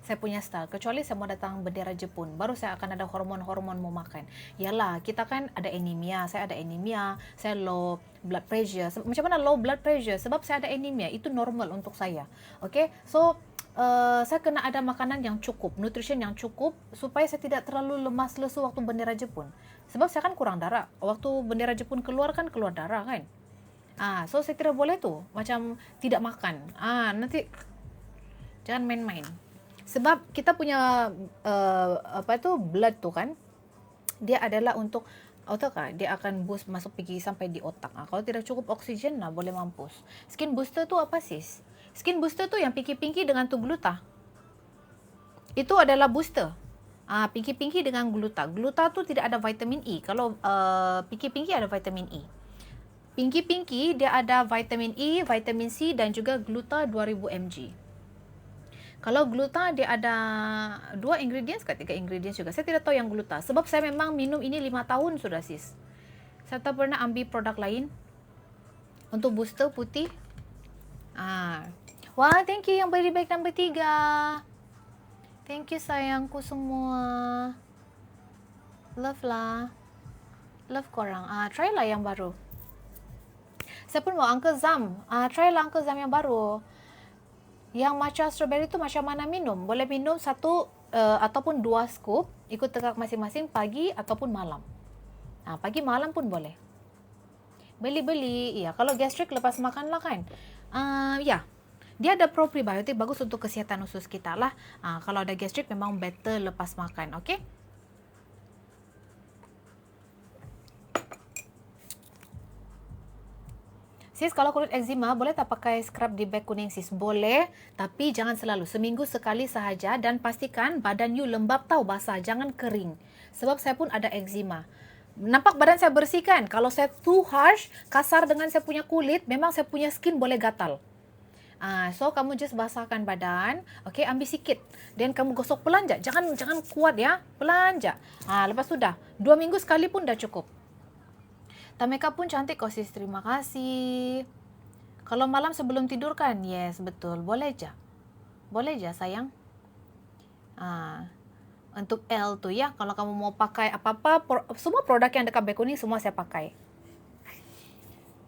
Saya punya style. Kecuali saya mau datang bendera Jepun. Baru saya akan ada hormon-hormon mau makan. Yalah, kita kan ada anemia. Saya ada anemia. Saya low blood pressure. Macam mana low blood pressure? Sebab saya ada anemia. Itu normal untuk saya. Okay? So, saya kena ada makanan yang cukup, nutrition yang cukup supaya saya tidak terlalu lemas lesu waktu bendera Jepun. Sebab saya kan kurang darah. Waktu bendera Jepun keluar kan keluar darah kan. So saya tidak boleh tuh macam tidak makan. Nanti jangan main-main. Sebab kita punya blood tuh kan, dia adalah untuk otak kan, dia akan boost masuk pergi sampai di otak. Kalau tidak cukup oksigen lah boleh mampus. Skin booster tu apa sis? Skin booster tu yang pinky-pinky dengan tu gluta. Itu adalah booster. Pinky-pinky dengan gluta. Gluta tu tidak ada vitamin E. Kalau pinky-pinky ada vitamin E. Pinky-pinky dia ada vitamin E, vitamin C dan juga gluta 2000 mg. Kalau gluta dia ada 2 ingredients ke 3 ingredients juga. Saya tidak tahu yang gluta. Sebab saya memang minum ini 5 tahun sudah sis. Saya tak pernah ambil produk lain. Untuk booster putih. Wah, thank you yang beri baik nombor 3. Thank you sayangku semua. Love lah. Love korang. Try lah yang baru. Saya pun mau Uncle Zam. Try lah Uncle Zam yang baru. Yang matcha strawberry tu macam mana minum? Boleh minum 1 ataupun 2 scoop. Ikut tekak masing-masing pagi ataupun malam. Pagi malam pun boleh. Beli-beli. Ya, kalau gastrik lepas makan lah kan. Ya. Dia ada probiotik bagus untuk kesihatan usus kita lah. Kalau ada gastrik memang better lepas makan. Okay? Sis, kalau kulit eczema, boleh tak pakai scrub di beg kuning sis? Boleh, tapi jangan selalu. Seminggu sekali sahaja dan pastikan badan you lembab tau, basah. Jangan kering. Sebab saya pun ada eczema. Nampak badan saya bersih kan? Kalau saya too harsh, kasar dengan saya punya kulit, memang saya punya skin boleh gatal. So kamu just basahkan badan, okay, ambil sikit, dan kamu gosok pelan je, jangan kuat ya, pelan je. Lepas sudah 2 minggu sekali pun dah cukup. Makeup pun cantik kok sis, terima kasih. Kalau malam sebelum tidur kan, yes betul, boleh je sayang. Untuk L tu ya, kalau kamu mau pakai apa-apa, semua produk yang dekat beg kuning semua saya pakai.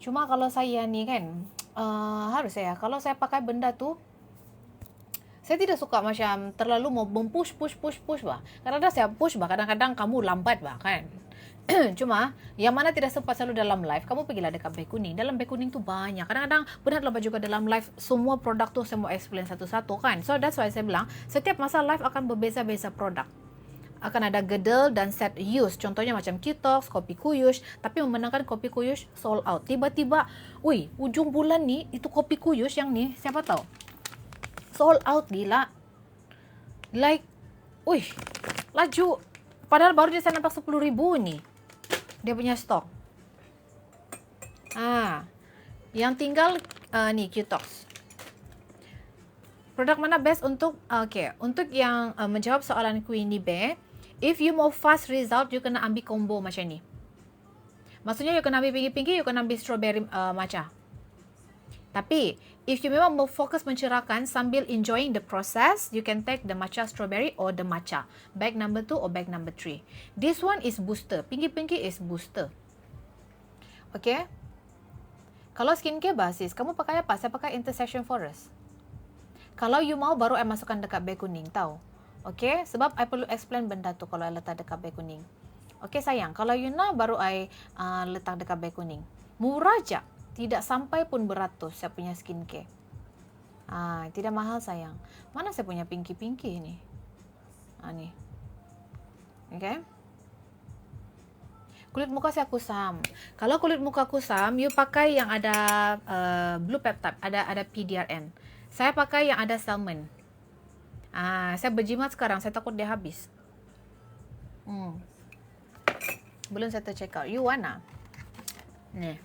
Cuma kalau saya ni kan, harus saya, kalau saya pakai benda tu, saya tidak suka macam terlalu mau push bah. Kadang-kadang saya push bah, kadang-kadang kamu lambat bah kan. Cuma yang mana tidak sempat selalu dalam live, kamu pergilah dekat beg kuning. Dalam beg kuning tu banyak. Kadang-kadang benar lepas juga dalam live semua produk tu saya mau explain satu-satu kan. So that's why saya bilang setiap masa live akan berbeza-beza produk. Akan ada gedel dan set use. Contohnya macam Q-Tox, Kopi Kuyush. Tapi memenangkan Kopi Kuyush sold out. Tiba-tiba, ujung bulan ni, itu Kopi Kuyush yang ni, siapa tahu? Sold out, gila. Like, laju. Padahal baru dia saya nampak 10,000 ni. Dia punya stok. Yang tinggal, ni Q-Tox. Produk mana best untuk, untuk yang menjawab soalan Queenie Bear. If you mau fast result, you kena ambil combo macam ni. Maksudnya you kena ambil pinky-pinky, you kena ambil strawberry matcha. Tapi, if you memang mau fokus mencerahkan sambil enjoying the process, you can take the matcha strawberry or the matcha. Bag number 2 or bag number 3. This one is booster. Pinky-pinky is booster. Okay? Kalau skincare basis, kamu pakai apa? Saya pakai Intersection Forest. Kalau you mau, baru I masukkan dekat beg kuning, tahu? Okay, sebab I perlu explain benda tu kalau I letak dekat beg kuning. Okay sayang, kalau you nak, baru I letak dekat beg kuning. Murah je, tidak sampai pun beratus saya punya skincare. Tidak mahal sayang. Mana saya punya pinky-pinky ni? Ni. Okay. Kulit muka saya kusam. Kalau kulit muka kusam, you pakai yang ada blue peptide, ada PDRN. Saya pakai yang ada salmon. Saya berjimat sekarang, saya takut dia habis. Belum saya check out. You wanna? Nih.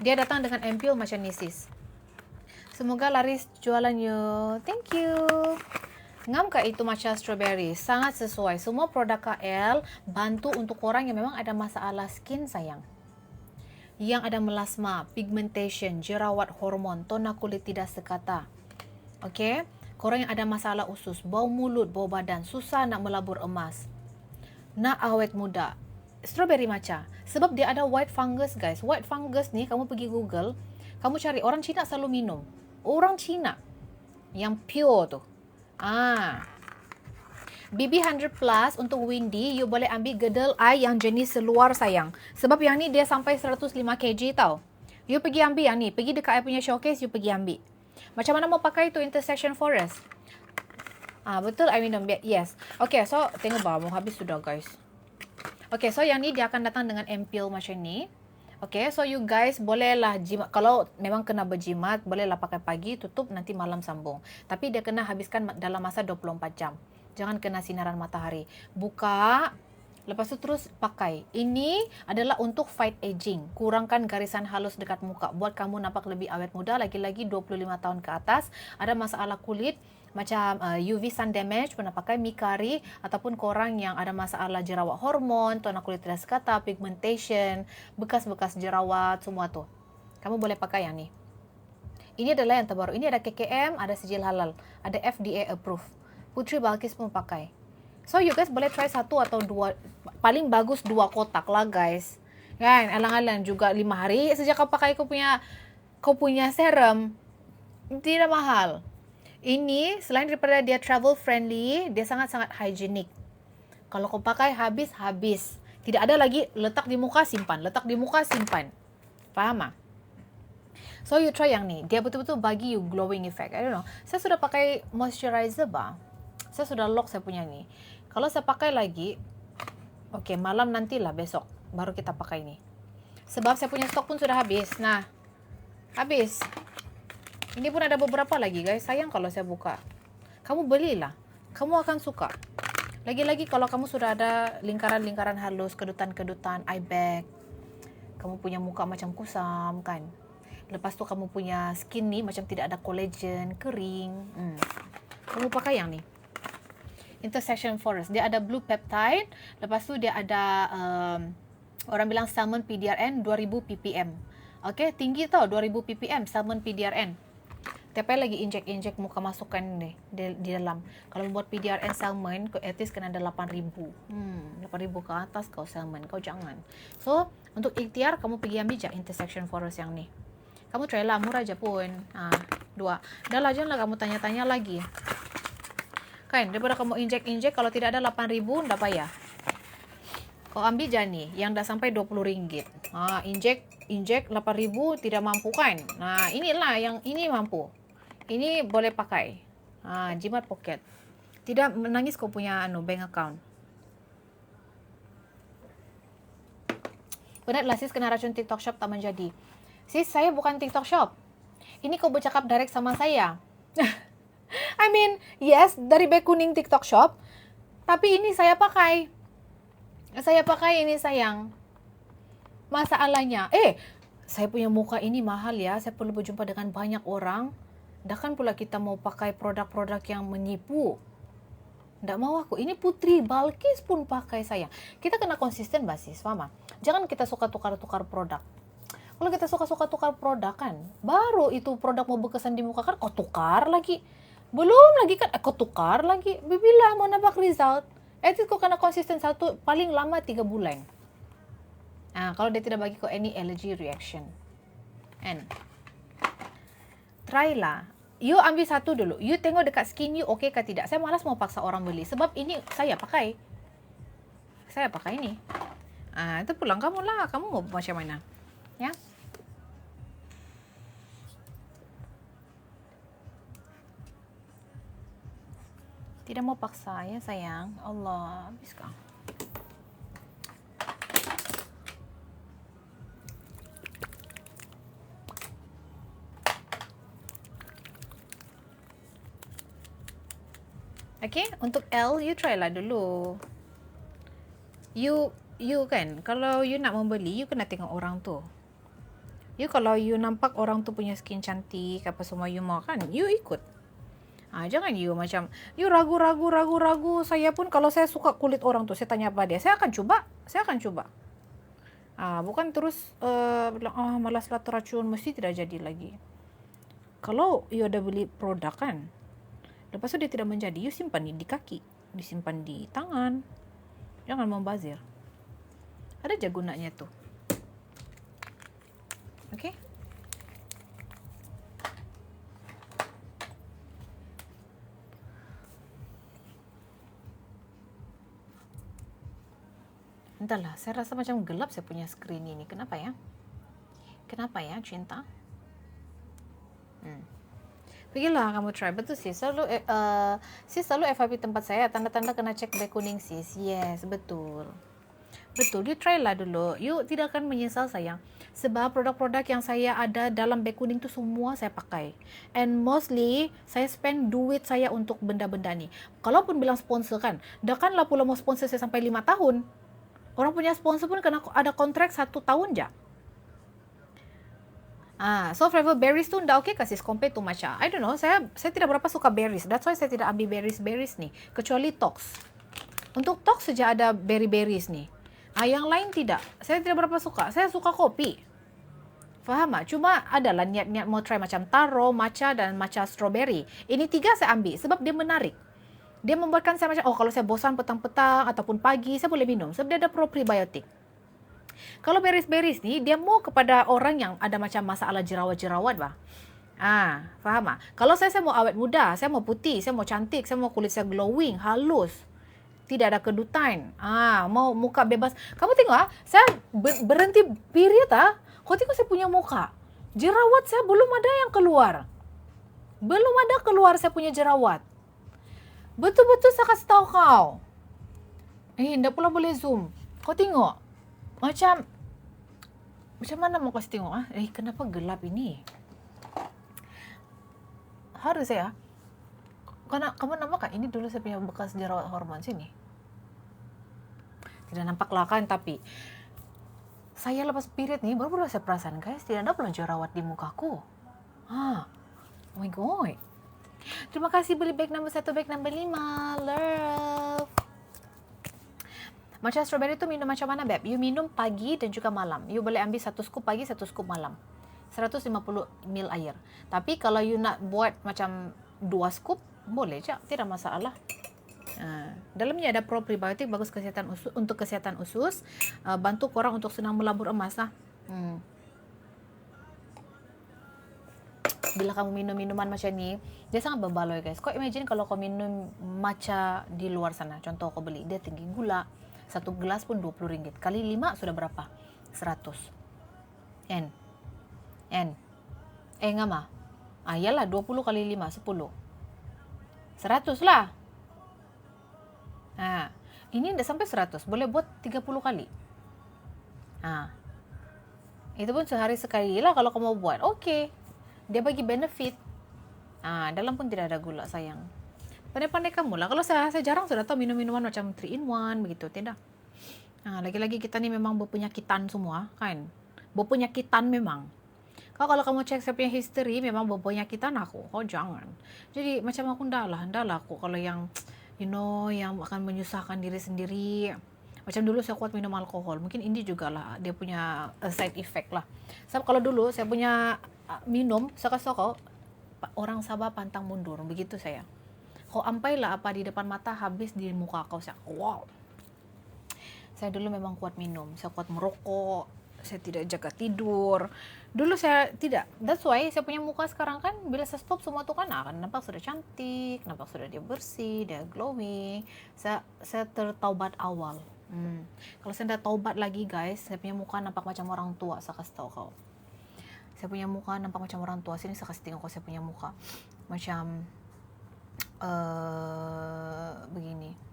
Dia datang dengan ampule macam ni sis. Semoga laris jualan you. Thank you. Ngam kah itu matcha strawberry? Sangat sesuai. Semua produk KL bantu untuk orang yang memang ada masalah skin sayang. Yang ada melasma, pigmentation, jerawat hormon, tona kulit tidak sekata. Okay? Korang yang ada masalah usus, bau mulut, bau badan, susah nak melabur emas, nak awet muda, strawberry matcha. Sebab dia ada white fungus guys. White fungus ni kamu pergi Google, kamu cari, orang Cina selalu minum. Orang Cina. Yang pure tu. BB 100 Plus untuk windy, you boleh ambil Gedel I yang jenis seluar sayang. Sebab yang ni dia sampai 105 kg tau. You pergi ambil yang ni. Pergi dekat I punya showcase, you pergi ambil. Macam mana mau pakai tu Intersection Forest? Betul I minum. Yes. Okay, so tengok bah, mau habis sudah guys. Okay, so yang ni dia akan datang dengan ampule macam ni. Okay, so you guys bolehlah jimat. Kalau memang kena berjimat, bolehlah pakai pagi, tutup, nanti malam sambung. Tapi dia kena habiskan dalam masa 24 jam. Jangan kena sinaran matahari. Buka, lepas tu terus pakai. Ini adalah untuk fight aging. Kurangkan garisan halus dekat muka. Buat kamu nampak lebih awet muda. Lagi-lagi 25 tahun ke atas. Ada masalah kulit macam UV sun damage, pernah pakai Mikari. Ataupun korang yang ada masalah jerawat hormon, tona kulit tidak sekata, pigmentation, bekas-bekas jerawat, semua tu. Kamu boleh pakai yang ni. Ini adalah yang terbaru. Ini ada KKM, ada sijil halal. Ada FDA approved. Putri Balkis pun pakai. So you guys boleh try 1 atau 2, paling bagus 2 kotak lah guys. Kan, alang-alang juga 5 hari sejak kau pakai kau punya serum. Tidak mahal. Ini selain daripada dia travel friendly, dia sangat-sangat hygienic. Kalau kau pakai habis. Tidak ada lagi letak di muka simpan, Faham tak? So you try yang ni. Dia betul-betul bagi you glowing effect. I don't know. Saya sudah pakai moisturizer bah. Saya sudah lock saya punya ni. Kalau saya pakai lagi, okay, malam nantilah besok baru kita pakai ni. Sebab saya punya stok pun sudah habis. Nah, habis. Ini pun ada beberapa lagi guys. Sayang kalau saya buka. Kamu belilah. Kamu akan suka. Lagi-lagi kalau kamu sudah ada lingkaran-lingkaran halus, kedutan-kedutan, eye bag. Kamu punya muka macam kusam kan. Lepas tu kamu punya skin ni macam tidak ada collagen, kering. Kamu pakai yang ni. Intersection Forest. Dia ada blue peptide. Lepas tu dia ada orang bilang salmon PDRN 2000 ppm. Okay, tinggi tau 2000 ppm salmon PDRN. Tiap lagi injek muka masukkan ni di dalam. Kalau buat PDRN salmon, kau at least kena ada 8000. 8000 ke atas kau salmon. Kau jangan. So, untuk ikhtiar kamu pergi ambil je Intersection Forest yang ni. Kamu try lah, murah je pun. 2. Dah lah, janganlah kamu tanya-tanya lagi. Kan, daripada kamu injek, kalau tidak ada 8,000, tak payah. Kau ambil je ni, yang dah sampai RM20. Injek 8,000 tidak mampu kan? Nah, inilah yang ini mampu. Ini boleh pakai. Jimat pocket. Tidak menangis kau punya bank account. Penatlah sis kena racun TikTok Shop tak menjadi. Sis, saya bukan TikTok Shop. Ini kau bercakap direct sama saya. I mean, yes, dari beg kuning TikTok Shop. Tapi ini saya pakai. Saya pakai ini sayang. Masalahnya, saya punya muka ini mahal ya. Saya perlu berjumpa dengan banyak orang. Dah kan pula kita mau pakai produk-produk yang menipu. Tak mau aku. Ini Putri Balkis pun pakai sayang. Kita kena konsisten basis, faham? Jangan kita suka tukar-tukar produk. Kalau kita suka-suka tukar produk kan, baru itu produk mau berkesan di muka kan, kau tukar lagi. Belum lagi kan, kau tukar lagi. Bila mau nampak result, itu kau kena konsisten paling lama 3 bulan. Kalau dia tidak bagi kau any allergy reaction. And try lah. You ambil satu dulu. You tengok dekat skin you okay ke tidak. Saya malas mau paksa orang beli. Sebab ini saya pakai. Saya pakai ini. Itu pulang kamu lah. Kamu mau macam mana? Ya. Tidak mau paksa ya sayang. Allah, habis kah? Okay, untuk L, you try lah dulu. You kan, kalau you nak membeli, you kena tengok orang tu. You kalau you nampak orang tu punya skin cantik, apa semua you mau kan, you ikut. Jangan you macam, you ragu. Saya pun kalau saya suka kulit orang tu, saya tanya apa dia, saya akan cuba. Bukan terus bilang, malaslah teracun, mesti tidak jadi lagi. Kalau you ada beli produk kan, lepas tu dia tidak menjadi, you simpan di kaki, disimpan di tangan. Jangan membazir. Ada je gunanya tu. Okay? Entahlah, saya rasa macam gelap saya punya screen ini. Kenapa ya? Kenapa ya, cinta? Pergilah kamu try. Betul sis. Selalu FYP tempat saya. Tanda-tanda kena cek beg kuning sis. Yes, betul. Betul, you try lah dulu. You tidak akan menyesal sayang. Sebab produk-produk yang saya ada dalam beg kuning tu semua saya pakai. And mostly, saya spend duit saya untuk benda-benda ni. Kalaupun bilang sponsor kan, dah kan lah pula mau sponsor saya sampai 5 tahun. Orang punya sponsor pun kena ada kontrak 1 tahun je. So flavor berries tu dah okay kasih compare to matcha. I don't know, saya tidak berapa suka berries. That's why saya tidak ambil berries ni. Kecuali Tox. Untuk Tox saja ada berry-berries ni. Yang lain tidak. Saya tidak berapa suka. Saya suka kopi. Faham tak? Cuma adalah niat-niat mau try macam taro, matcha dan matcha strawberry. Ini 3 saya ambil sebab dia menarik. Dia membuatkan saya macam, kalau saya bosan petang-petang ataupun pagi, saya boleh minum. Sebab dia ada probiotik. Kalau berries-berries ni, dia mau kepada orang yang ada macam masalah jerawat-jerawat bah. Faham tak? Kalau saya mau awet muda, saya mau putih, saya mau cantik, saya mau kulit saya glowing, halus. Tidak ada kedutan. Mau muka bebas. Kamu tengok saya berhenti period Kau tengok saya punya muka. Jerawat saya belum ada yang keluar. Belum ada keluar saya punya jerawat. Betul-betul saya kasih tahu kau. Ndak pula boleh zoom. Kau tengok. Macam mana mau kasih tengok? Kenapa gelap ini? Harus saya. Kamu nampak kan? Ini dulu saya punya bekas jerawat hormon sini. Tidak nampak lah kan, tapi saya lepas period ni baru saya perasan guys, tidak ada pula jerawat di mukaku. Oh my god. Terima kasih beli bag number 1, bag number 5. Love. Matcha strawberry tu minum macam mana, Beb? You minum pagi dan juga malam. You boleh ambil 1 scoop pagi, 1 scoop malam. 150 ml air. Tapi kalau you nak buat macam 2 scoop, boleh je, tidak masalah. Dalamnya ada probiotik, bagus kesihatan usus, untuk kesihatan usus, bantu korang untuk senang melabur emas lah. Bila kamu minum minuman macam ni, dia sangat berbaloi guys. Kau imagine kalau kau minum matcha di luar sana, contoh kau beli, dia tinggi gula, 1 gelas pun RM20, kali 5 sudah berapa? 100 N ngama? Yalah 20 kali 5, 10 100 lah. Ini tidak sampai 100, boleh buat 30 kali. Itu pun sehari sekali lah kalau kamu buat. Okay, dia bagi benefit. Dalam pun tidak ada gula sayang. Pandai-pandai kamu lah. Kalau saya jarang sudah tahu minum minuman macam 3 in 1 begitu, tidak. Lagi-lagi kita ni memang berpenyakitan semua kan. Berpenyakitan memang. Kalau kamu cek saya punya history, memang berpenyakitan aku. Jangan. Jadi macam aku ndak lah aku kalau yang yang akan menyusahkan diri sendiri. Macam dulu saya kuat minum alkohol. Mungkin ini juga lah dia punya side effect lah. Sebab kalau dulu saya punya minum, saya kasih kau, orang Sabah pantang mundur. Begitu saya. Kau ampailah apa di depan mata, habis di muka kau. Wow. Saya dulu memang kuat minum. Saya kuat merokok. Saya tidak jaga tidur. Dulu saya tidak. That's why saya punya muka sekarang kan, bila saya stop semua tu kan, nampak sudah cantik, nampak sudah dia bersih, dia glowing. Saya tertaubat awal. Kalau saya dah taubat lagi guys, saya punya muka nampak macam orang tua. Saya kasih tahu kau. Saya punya muka nampak macam orang tua. Sini saya kasih tengok kau saya punya muka. Macam begini.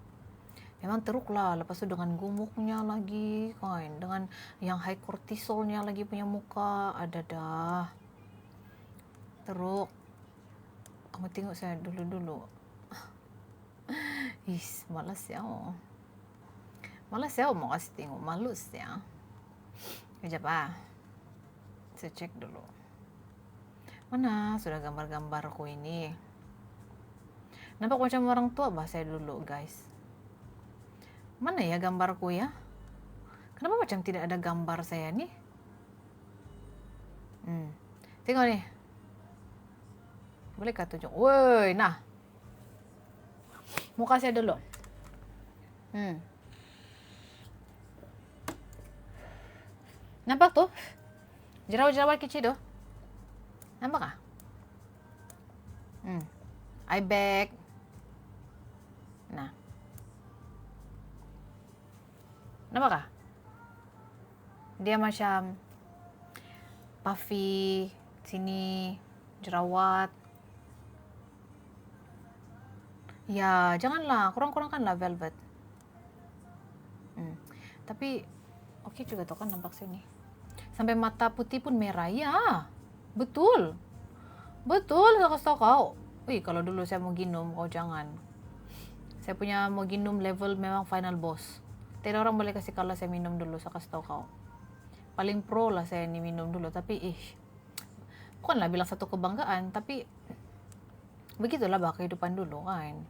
Memang teruk lah. Lepas tu dengan gumuknya lagi kan, dengan yang high cortisolnya lagi punya muka, ada dah teruk. Kamu tengok saya dulu-dulu. Malas ya. Malas ya mau kasih tengok. Malus ya. Kejap saya cek dulu. Mana sudah gambar-gambar aku ini. Nampak macam orang tua saya dulu guys. Mana ya gambarku ya? Kenapa macam tidak ada gambar saya nih? Tengok nih. Bolehkah tunjuk? Woi, nah. Muka saya dulu. Nampak tuh? Jerawat-jerawat kecil tuh. Nampak kah? Eye bag. Nah. Nampak kah? Dia macam puffy, sini jerawat. Ya, janganlah, kurang-kurangkanlah velvet. Tapi oke juga tuh kan nampak sini. Sampai mata putih pun merah. Ya, betul. Betul, saya kasih tau kau. Wih, kalau dulu saya mau ginum, kau jangan. Saya punya mau ginum level memang final boss. Tidak orang boleh kasih kalau saya minum dulu, saya kasih tau kau. Paling pro lah saya ini minum dulu, tapi bukanlah bilang satu kebanggaan, tapi begitulah bah kehidupan dulu kan.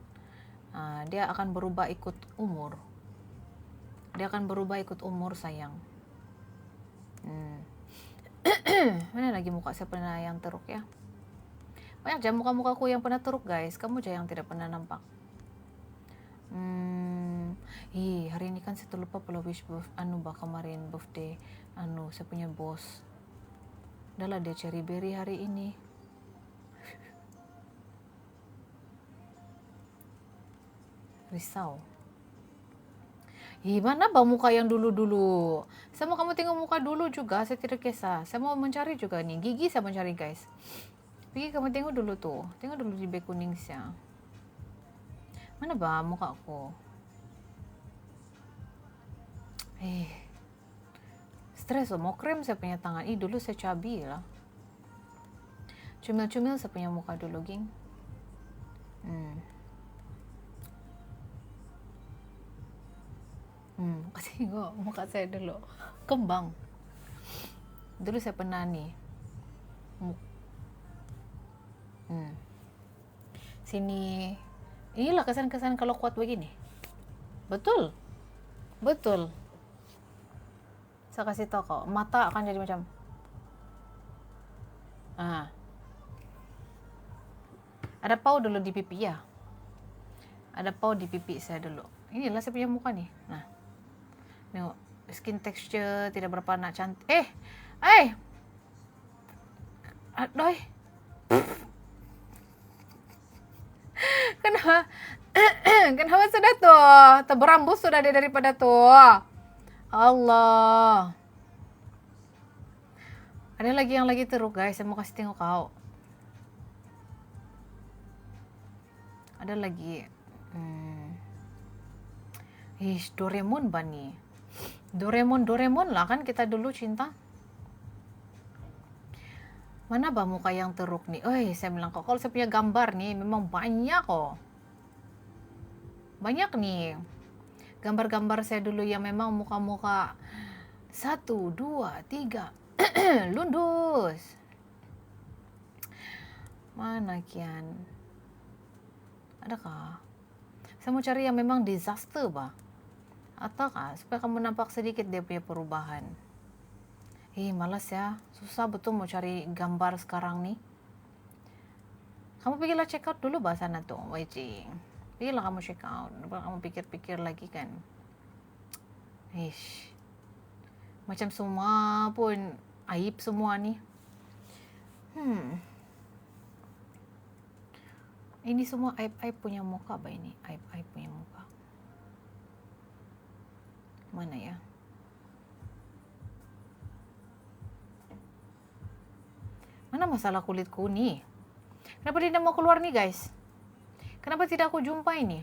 Dia akan berubah ikut umur. Dia akan berubah ikut umur, sayang. Mana lagi muka saya pernah yang teruk ya? Banyak aja muka-mukaku yang pernah teruk guys. Kamu aja yang tidak pernah nampak. Hari ini kan saya terlupa pula wish kemarin birthday saya punya bos. Dah dia cherry berry hari ini. Risau. Mana bang muka yang dulu-dulu? Saya mau kamu tengok muka dulu juga, saya tidak kisah. Saya mau mencari juga nih, gigi saya mencari guys. Pergi kamu tengok dulu tuh, tengok dulu di beg kuning saya. Mana bang muka aku? Stres mau krem saya punya tangan. Dulu saya cabi lah. Cumil-cumil saya punya muka dulu, geng. Kasih tengok muka saya dulu. Kembang. Dulu saya pernah nih. Sini. Inilah kesan-kesan kalau kuat begini. Betul. Betul. Saya kasih tahu kau, mata akan jadi macam. Ada pau dulu di pipi ya. Ada pau di pipi saya dulu. Inilah saya punya muka nih. Nah. Tengok, skin texture tidak berapa nak cantik. Aduh. Kenapa sudah tuh? Terberambus sudah dia daripada tuh. Allah. Ada lagi yang lagi teruk guys, saya mau kasih tengok kau. Ada lagi. Doraemon bani. Doraemon lah kan kita dulu cinta. Mana bah muka yang teruk nih? Saya bilang kok, kalau saya punya gambar nih memang banyak kok. Banyak nih. Gambar-gambar saya dulu yang memang muka-muka 1, 2, 3 lundus. Mana kian? Adakah? Saya mau cari yang memang disaster bah. Ataukah supaya kamu nampak sedikit dia punya perubahan. Malas ya. Susah betul mau cari gambar sekarang nih. Kamu pergilah check out dulu bah sana tuh, wajing. Pergilah kamu check out. Kamu pikir-pikir lagi kan. Macam semua pun aib semua nih. Ini semua aib-aib punya muka bah ini. Aib-aib punya muka. Mana ya? Mana masalah kulitku nih? Kenapa dia tidak mau keluar nih guys? Kenapa tidak aku jumpa ini?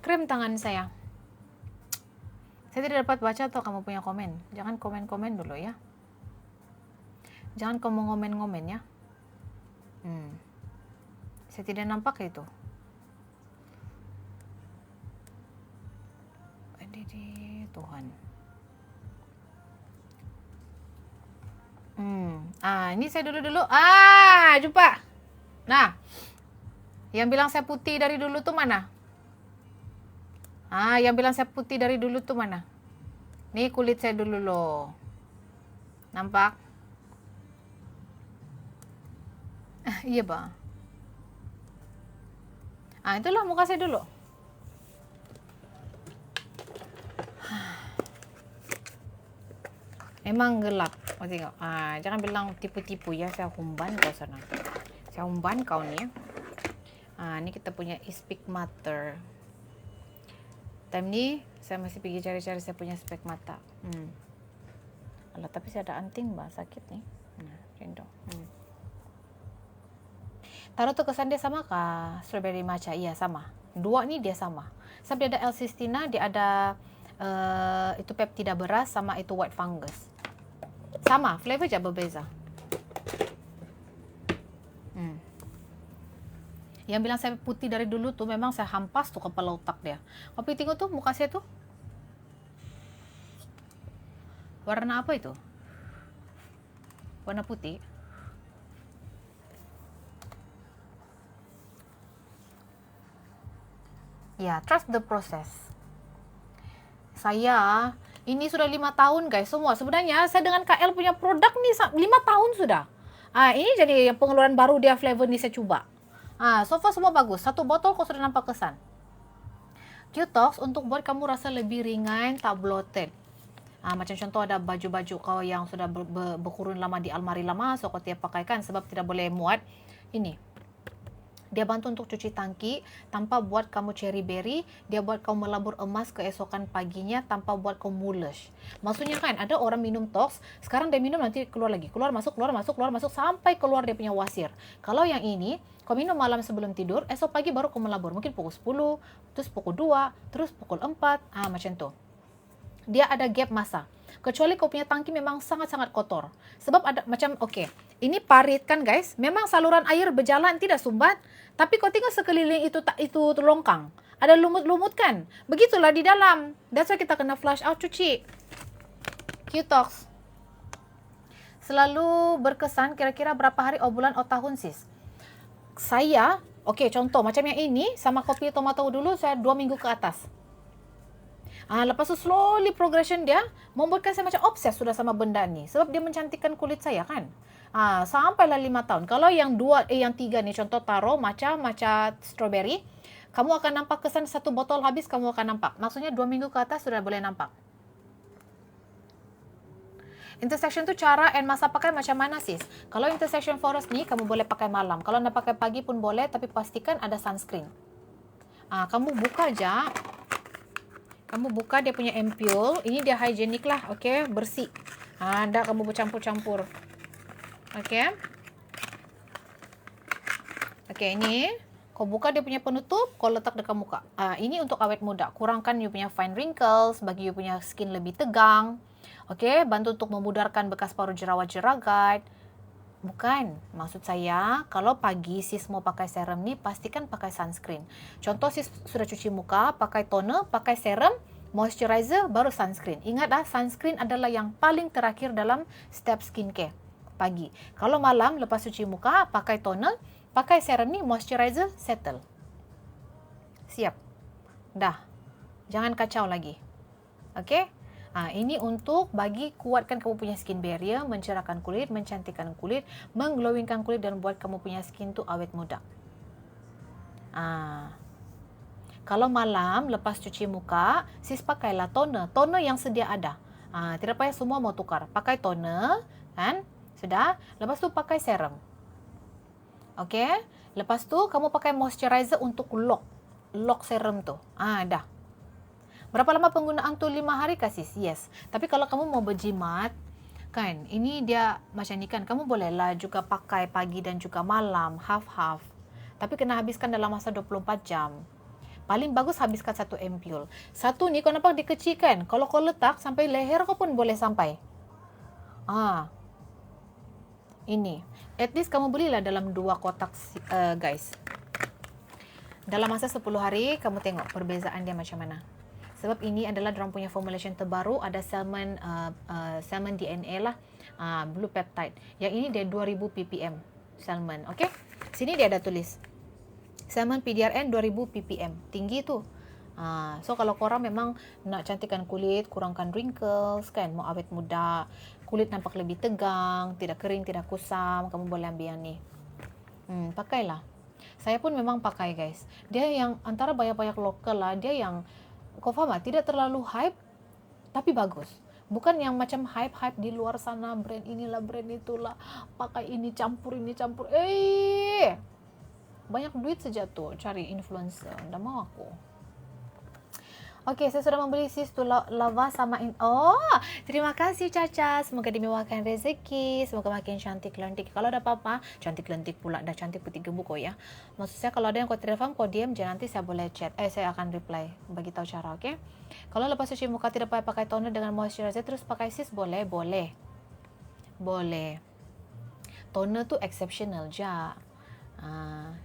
Krem tangan saya. Saya tidak dapat baca atau kamu punya komen. Jangan komen-komen dulu ya. Jangan kamu ngomen-ngomen ya. Saya tidak nampak itu. Tuhan. Ini saya dulu. Jumpa. Nah, yang bilang saya putih dari dulu tuh mana? Yang bilang saya putih dari dulu tuh mana? Nih kulit saya dulu loh. Nampak? Iya bang. Itulah muka saya dulu. Emang gelap. Tengok. Jangan bilang tipu-tipu ya. Saya umban kau sana. Saya umban kau nih. Ini kita punya Speak Matter. Time ni saya masih pergi cari-cari saya punya spek mata. lah, tapi saya ada anting bah, sakit nih. Rendo. Taruh tuh kesan dia sama kah? Strawberry matcha, iya sama. Dua nih dia sama. Sebab dia ada L-Cistina, dia ada itu peptida beras, sama itu white fungus. Sama, flavor je berbeza. Yang bilang saya putih dari dulu tuh memang saya hampas tuh kepala otak dia. Tapi tengok tuh muka saya tuh. Warna apa itu? Warna putih. Ya, trust the process. Saya ini sudah 5 tahun guys semua. Sebenarnya saya dengan KL punya produk nih 5 tahun sudah. Ini jadi yang pengeluaran baru dia flavor nih saya coba. So far semua bagus. Satu botol kau sudah nampak kesan. Q-Tox untuk buat kamu rasa lebih ringan, tak bloated. Macam contoh ada baju-baju kau yang sudah berkurun lama di almari lama, so kau tiap pakaikan sebab tidak boleh muat. Ini. Dia bantu untuk cuci tangki tanpa buat kamu cherry berry. Dia buat kamu melabur emas keesokan paginya tanpa buat kamu mules. Maksudnya kan ada orang minum Tox, sekarang dia minum nanti keluar lagi. Keluar masuk, keluar masuk, keluar masuk sampai keluar dia punya wasir. Kalau yang ini, kau minum malam sebelum tidur, esok pagi baru kau melabur. Mungkin pukul 10, terus pukul 2, terus pukul 4. Macam tu. Dia ada gap masa. Kecuali kau punya tangki memang sangat-sangat kotor. Sebab ada macam, ini parit kan guys. Memang saluran air berjalan tidak sumbat. Tapi kau tengok sekeliling itu longkang. Ada lumut-lumut kan. Begitulah di dalam. That's why kita kena flush out, cuci. Q-Tox. Selalu berkesan kira-kira berapa hari, bulan, tahun sis. Saya, contoh macam yang ini sama kopi tomato dulu saya 2 minggu ke atas. Lepas tu slowly progression dia membuatkan saya macam obses sudah sama benda ni. Sebab dia mencantikkan kulit saya kan. Sampailah 5 tahun. Kalau yang 3 ni contoh taruh matcha strawberry, kamu akan nampak kesan satu botol habis kamu akan nampak. Maksudnya 2 minggu ke atas sudah boleh nampak. Intersection tu cara and masa pakai macam mana sis? Kalau intersection forest ni kamu boleh pakai malam. Kalau nak pakai pagi pun boleh, tapi pastikan ada sunscreen. Kamu buka je. Kamu buka dia punya ampule. Ini dia hygienik lah. Bersih. Tak kamu bercampur-campur. Ini. Kau buka dia punya penutup. Kau letak dekat muka. Ini untuk awet muda. Kurangkan you punya fine wrinkles. Bagi you punya skin lebih tegang. Bantu untuk memudarkan bekas paru jerawat-jeragat. Bukan. Maksud saya, kalau pagi sis mau pakai serum ni, pastikan pakai sunscreen. Contoh sis sudah cuci muka, pakai toner, pakai serum, moisturizer, baru sunscreen. Ingat sunscreen adalah yang paling terakhir dalam step skincare. Pagi. Kalau malam, lepas cuci muka, pakai toner, pakai serum ni, moisturizer, settle. Siap. Dah. Jangan kacau lagi. Ini untuk bagi kuatkan kamu punya skin barrier, mencerahkan kulit, mencantikkan kulit, mengglowingkan kulit dan buat kamu punya skin tu awet muda. Kalau malam lepas cuci muka, sis pakailah toner. Toner yang sedia ada. Tidak payah semua mau tukar. Pakai toner, kan? Sudah. Lepas tu pakai serum. Lepas tu kamu pakai moisturizer untuk lock serum tu. Dah. Berapa lama penggunaan tu? 5 hari kasih? Yes. Tapi kalau kamu mau berjimat, kan, ini dia macam ni kan, kamu bolehlah juga pakai pagi dan juga malam, half-half. Tapi kena habiskan dalam masa 24 jam. Paling bagus habiskan satu ampule. Satu ni kau nampak dia kecil kan? Kalau kau letak sampai leher kau pun boleh sampai. Ini. At least kamu belilah dalam 2 kotak guys. Dalam masa 10 hari, kamu tengok perbezaan dia macam mana. Sebab ini adalah diorang punya formulation terbaru, ada salmon DNA lah, blue peptide. Yang ini dia 2000 ppm salmon. Sini dia ada tulis salmon PDRN 2000 ppm. Tinggi tu. So kalau korang memang nak cantikkan kulit, kurangkan wrinkles kan, mau awet muda, kulit nampak lebih tegang, tidak kering, tidak kusam, kamu boleh ambil yang ni. Pakailah. Saya pun memang pakai guys. Dia yang antara banyak-banyak lokal lah, dia yang kau faham tak? Tidak terlalu hype, tapi bagus. Bukan yang macam hype-hype di luar sana, brand inilah, brand itulah, pakai ini, campur. Banyak duit saja tuh cari influencer. Dah mau aku. Okey, saya sudah membeli sis tu lava sama oh, terima kasih Caca. Semoga dimewahkan rezeki, semoga makin cantik-cantik. Kalau ada apa-apa, cantik-cantik pula, dah cantik putih gemuk kok ya. Maksud saya kalau ada yang kau tidak faham, kau diam je, nanti saya boleh chat. Saya akan reply, bagi tahu cara, okey? Kalau lepas cuci muka tidak payah pakai toner dengan moisturizer, terus pakai sis boleh, boleh. Boleh. Toner tu exceptional je.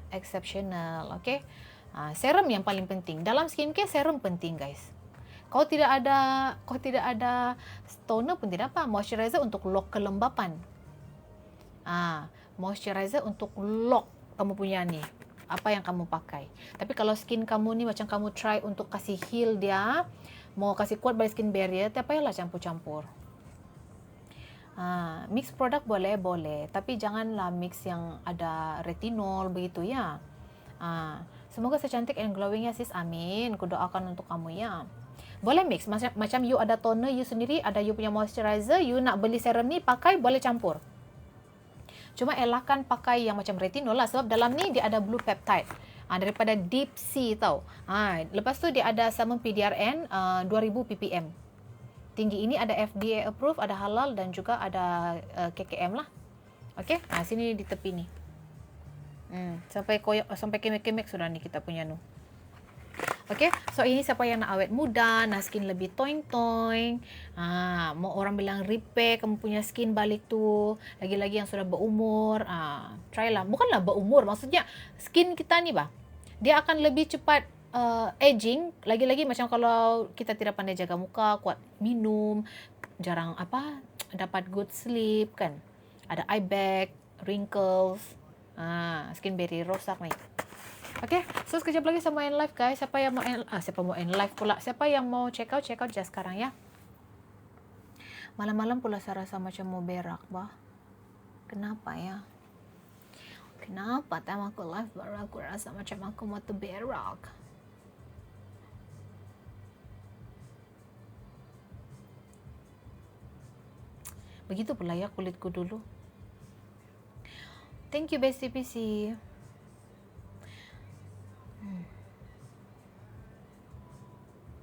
Exceptional, okey? Serum yang paling penting. Dalam skincare, serum penting guys. Kalau tidak ada toner pun tidak apa. Moisturizer untuk lock kelembapan. Moisturizer untuk lock kamu punya ni, apa yang kamu pakai. Tapi kalau skin kamu ni macam kamu try untuk kasih heal dia, mau kasih kuat balik skin barrier, tak payahlah campur-campur. Mix produk boleh, tapi janganlah mix yang ada retinol begitu ya. Semoga secantik and glowing ya sis, amin. Ku doakan untuk kamu ya. Boleh mix, macam you ada toner you sendiri, ada you punya moisturizer, you nak beli serum ni pakai, boleh campur. Cuma elakkan pakai yang macam retinol lah, sebab dalam ni dia ada blue peptide. Daripada Deep Sea tau. Lepas tu dia ada salmon PDRN 2000 ppm. Tinggi ini ada FDA approve, ada halal dan juga ada KKM lah. Okey, sini di tepi ni. Sampai koyak, sampai kemek-kemek sudah ni kita punya nu. Okey, so ini siapa yang nak awet muda, nak skin lebih toing-toing, mau orang bilang repair kamu punya skin balik tu, lagi-lagi yang sudah berumur, try lah. Bukanlah berumur, maksudnya skin kita ni dia akan lebih cepat aging, lagi-lagi macam kalau kita tidak pandai jaga muka, kuat minum, jarang dapat good sleep kan. Ada eye bag, wrinkles, skin barrier rosak nih. Okey, so sekejap lagi saya mau end live guys. Siapa yang mau end live pula? Siapa yang mau check out je sekarang ya. Malam-malam pula saya rasa macam mau berak Kenapa ya? Kenapa time aku live baru aku rasa macam aku mau berak? Begitu pula ya kulitku dulu. Thank you Bestie PC.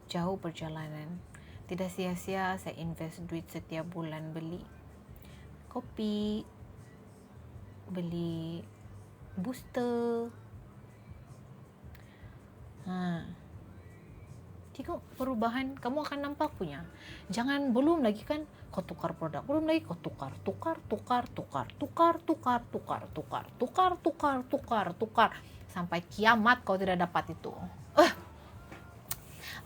Jauh perjalanan. Tidak sia-sia saya invest duit setiap bulan beli kopi, beli booster. Tengok perubahan, kamu akan nampak punya. Jangan belum lagi kan kau tukar produk, belum lagi kau tukar sampai kiamat kau tidak dapat itu.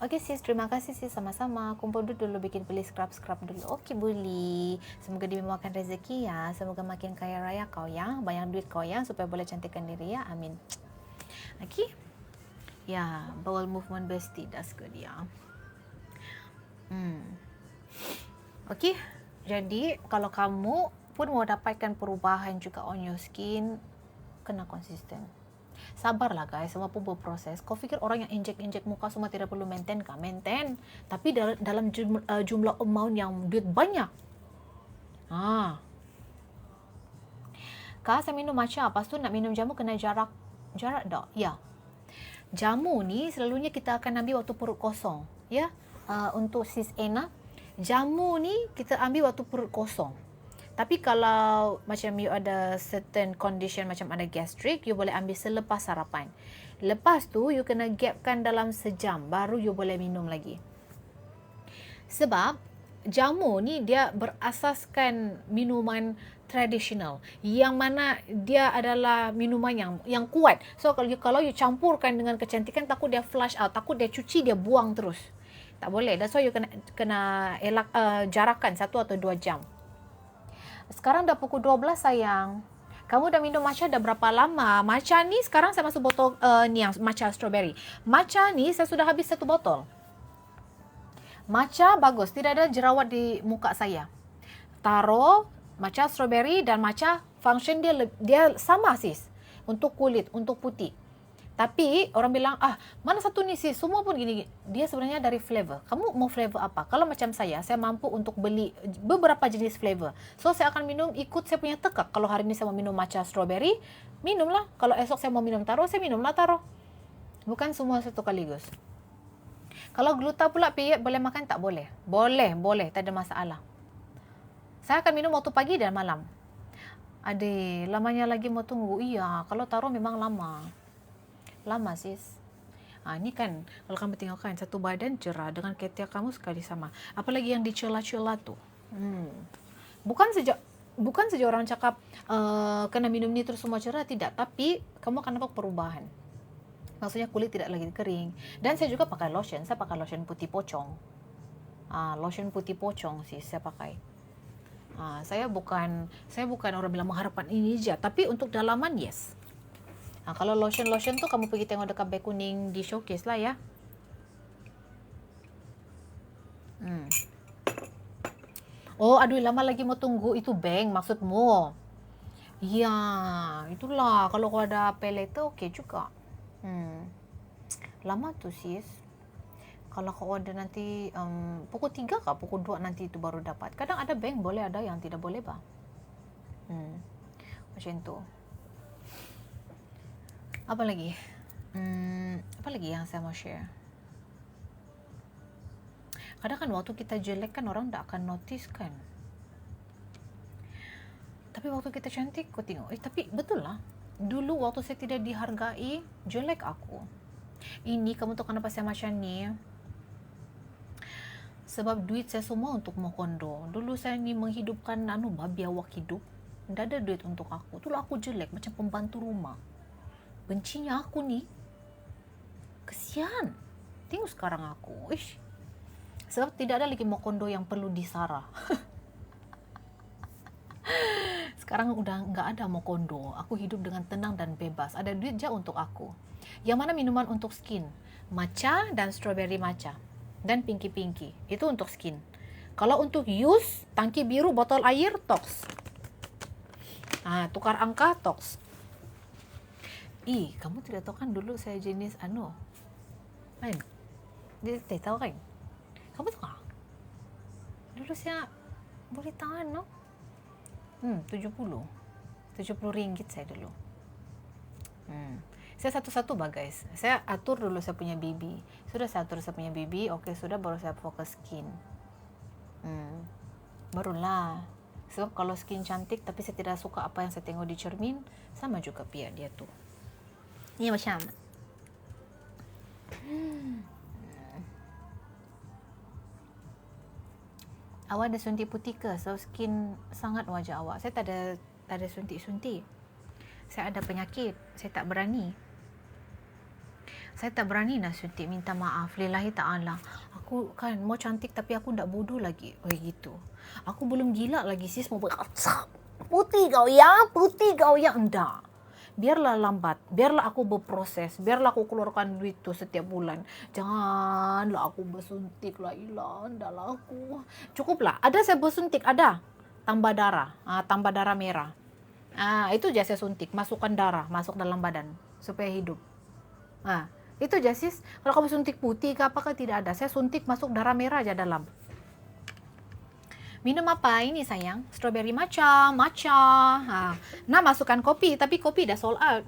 Okey sis, terima kasih sis, sama-sama. Kumpul dulu bikin beli scrub dulu. Okey boleh. Semoga dimewahkan rezeki ya. Semoga makin kaya raya kau ya. Banyak duit kau ya supaya boleh cantikkan diri ya. Amin. Okey. Ya, bowel movement bestie, that's good ya. Okey. Jadi kalau kamu pun mau dapatkan perubahan juga on your skin, kena konsisten. Sabarlah guys, semua pun berproses. Kau fikir orang yang injek muka semua tidak perlu maintain kah? Maintain, tapi dalam jumlah amount yang duit banyak. Kak, saya minum matcha, lepas tu nak minum jamu kena jarak tak? Ya. Jamu ni selalunya kita akan ambil waktu perut kosong, ya. Untuk sis Ena, jamu ni kita ambil waktu perut kosong. Tapi kalau macam you ada certain condition macam ada gastric, you boleh ambil selepas sarapan. Lepas tu you kena gapkan dalam sejam baru you boleh minum lagi. Sebab jamu ni dia berasaskan minuman tradisional yang mana dia adalah minuman yang kuat. So kalau you campurkan dengan kecantikan, takut dia flush out, takut dia cuci, dia buang terus. Tak boleh. That's why you kena elak jarakkan 1 atau 2 jam. Sekarang dah pukul 12 sayang. Kamu dah minum matcha dah berapa lama? Matcha ni sekarang saya masuk botol ni yang matcha strawberry. Matcha ni saya sudah habis 1 botol. Matcha bagus, tidak ada jerawat di muka saya. Taro, matcha strawberry dan matcha function dia sama sis. Untuk kulit, untuk putih. Tapi orang bilang, mana satu ni sis, semua pun gini. Dia sebenarnya dari flavor. Kamu mau flavor apa? Kalau macam saya mampu untuk beli beberapa jenis flavor. So saya akan minum ikut saya punya tekak. Kalau hari ni saya mau minum matcha strawberry, minumlah. Kalau esok saya mau minum taro, saya minumlah taro. Bukan semua satu sekaligus. Kalau gluta pula period boleh makan tak boleh? Boleh, tak ada masalah. Saya akan minum waktu pagi dan malam. Adik, lamanya lagi mau tunggu. Iya, kalau taruh memang lama. Lama sis. Ini kan, kalau kamu tengok kan, satu badan cerah dengan ketia kamu sekali sama. Apalagi yang dicela-cela tuh. Bukan sejak orang cakap kena minum ni terus semua cerah, tidak. Tapi kamu akan nampak perubahan. Maksudnya kulit tidak lagi kering. Dan saya juga pakai lotion. Saya pakai lotion putih pocong. Lotion putih pocong sih saya pakai. Saya bukan orang bilang mengharapkan ini aja, tapi untuk dalaman yes. Kalau lotion tuh kamu pergi tengok dekat beg kuning di showcase lah ya. Oh, aduh lama lagi mau tunggu, itu bank maksudmu? Iya, itulah kalau ada peleter oke juga. Lama tuh sis. Kalau kau order nanti pukul 3 kah, pukul 2 nanti itu baru dapat. Kadang ada bank boleh, ada yang tidak boleh bah. Macam tu. Apa lagi? Apa lagi yang saya mau share? Kadang kan waktu kita jelek kan orang tak akan notice kan. Tapi waktu kita cantik kau tengok, tapi betul lah. Dulu waktu saya tidak dihargai, jelek aku. Ini kamu tahu kenapa saya macam ni? Sebab duit saya semua untuk mau kondo. Dulu saya ni menghidupkan babi awak hidup. Tak ada duit untuk aku. Dulu aku jelek macam pembantu rumah. Bencinya aku ni. Kesian. Tengok sekarang aku. Sebab tidak ada lagi mau kondo yang perlu disarah. Sekarang udah nggak ada mau kondo. Aku hidup dengan tenang dan bebas. Ada duit je untuk aku. Yang mana minuman untuk skin? Matcha dan strawberry matcha. Dan pinky. Itu untuk skin. Kalau untuk use, tangki biru botol air, Tox. Tukar angka, Tox. Kamu tidak tahu kan dulu saya jenis kan? Dia tidak tahu kan? Kamu tahu tak? Dulu saya boleh tahan, no? 70 ringgit saya dulu. Saya satu-satu guys. Saya atur dulu saya punya baby. Sudah saya atur saya punya baby, okey sudah baru saya fokus skin. Barulah. Sebab kalau skin cantik tapi saya tidak suka apa yang saya tengok di cermin, sama juga pihak dia tu. Ini macam awak ada suntik putih ke? So skin sangat wajah awak. Saya tak ada suntik-suntik. Saya ada penyakit. Saya tak berani nak suntik, minta maaf. Lillahi ta'ala. Aku kan mau cantik tapi aku tak bodoh lagi. Gitu. Aku belum gila lagi sis mau putih kau ya. Enggak. Biarlah lambat. Biarlah aku berproses. Biarlah aku keluarkan duit tu setiap bulan. Janganlah aku bersuntik lah. Ndaklah aku. Cukuplah. Ada saya bersuntik. Ada. Tambah darah. Tambah darah merah. Itu je saya suntik. Masukkan darah. Masuk dalam badan. Supaya hidup. Itu je sis. Kalau kamu suntik putih ke apakah tidak ada. Saya suntik masuk darah merah aja dalam. Minum apa ini sayang? Strawberry matcha. Nah masukkan kopi. Tapi kopi dah sold out.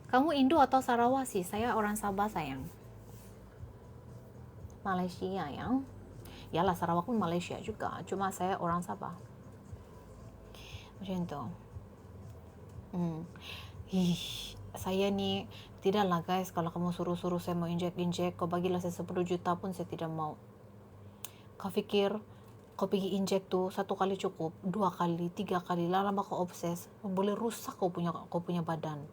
Kamu Indo atau Sarawak sih? Saya orang Sabah sayang. Malaysia yang. Yalah Sarawak pun Malaysia juga. Cuma saya orang Sabah. Macam tu. Saya ni tidaklah guys. Kalau kamu suruh-suruh saya mau injek. Kau bagilah saya 10 juta pun saya tidak mau. Kau fikir kau pergi injek tu 1 kali cukup, 2 kali, 3 kali, lama kau obses, boleh rusak kau punya badan.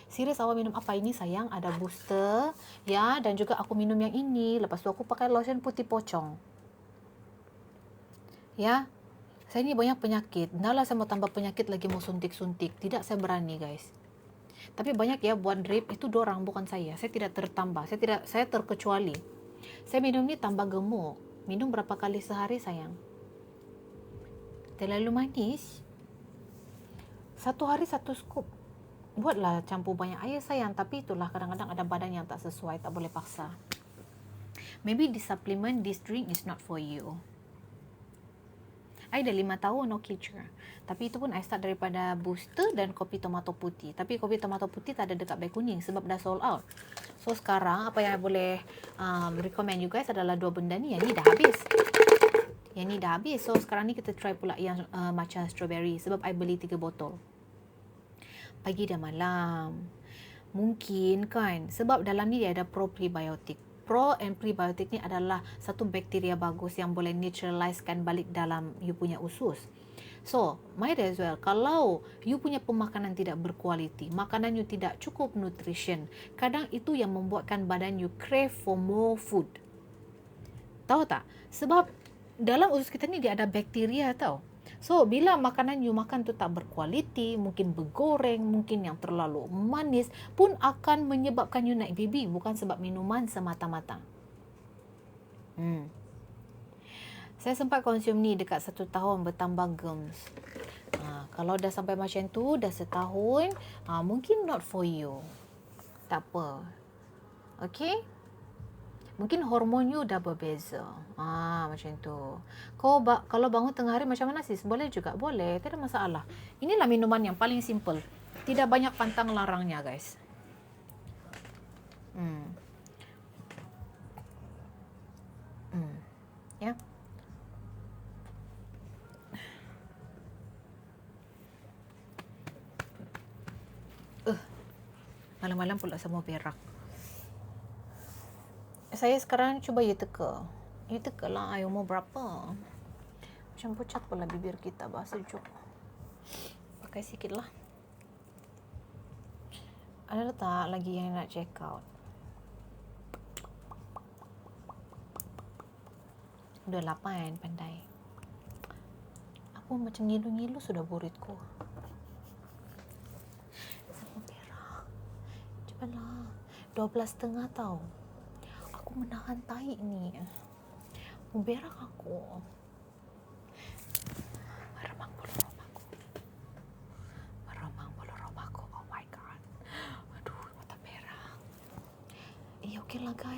Serius awak minum apa ini sayang? Ada booster ya, dan juga aku minum yang ini. Lepas tu aku pakai lotion putih pocong. Ya. Saya ni banyak penyakit. Ndaklah saya mau tambah penyakit lagi mau suntik-suntik. Tidak, saya berani guys. Tapi banyak ya buat drip itu dorang bukan saya. Saya tidak tertambah. Saya terkecuali. Saya minum ni tambah gemuk. Minum berapa kali sehari sayang? Terlalu manis. 1 hari 1 scoop. Buatlah campur banyak air sayang. Tapi itulah kadang-kadang ada badan yang tak sesuai. Tak boleh paksa. Maybe this supplement, this drink is not for you. I dah 5 tahun okay je. Tapi itu pun I start daripada booster dan kopi tomato putih. Tapi kopi tomato putih tak ada dekat beg kuning sebab dah sold out. So sekarang apa yang I boleh recommend you guys adalah dua benda ni. Yang ni dah habis. Yang ni dah habis. So sekarang ni kita try pula yang macam strawberry sebab I beli 3 botol. Pagi dan malam. Mungkin kan sebab dalam ni dia ada probiotik. Pro and prebiotik ni adalah satu bakteria bagus yang boleh neutralizekan balik dalam you punya usus. So, might as well, kalau you punya pemakanan tidak berkualiti, makanan you tidak cukup nutrition, kadang itu yang membuatkan badan you crave for more food. Tahu tak? Sebab dalam usus kita ni dia ada bakteria tau. So, bila makanan you makan tu tak berkualiti, mungkin bergoreng, mungkin yang terlalu manis, pun akan menyebabkan you naik BB, bukan sebab minuman semata-mata. Saya sempat konsum ni dekat 1 tahun bertambah germs. Kalau dah sampai macam tu, dah setahun, mungkin not for you. Tak apa. Okay? Mungkin hormon you dah berbeza. Macam tu. Kalau bangun tengah hari macam mana sis? Boleh juga? Boleh. Tak ada masalah. Inilah minuman yang paling simple. Tidak banyak pantang larangnya guys. Ya. Malam-malam pula semua berak. Saya sekarang cuba you teka. You teka lah, I umur berapa. Macam pucat pula bibir kita, bah sejuk. Pakai sikit lah. Ada tak lagi yang nak check out? Udah 8, pandai. Aku macam ngilu-ngilu sudah buritku. Semua berak. Cepatlah. 12.30 tau. Aku menahan tahi ni. Berak aku. Meremang bulu rumahku. Meremang bulu rumahku. Oh my god. Aduh, mata berak. Okay lah guys.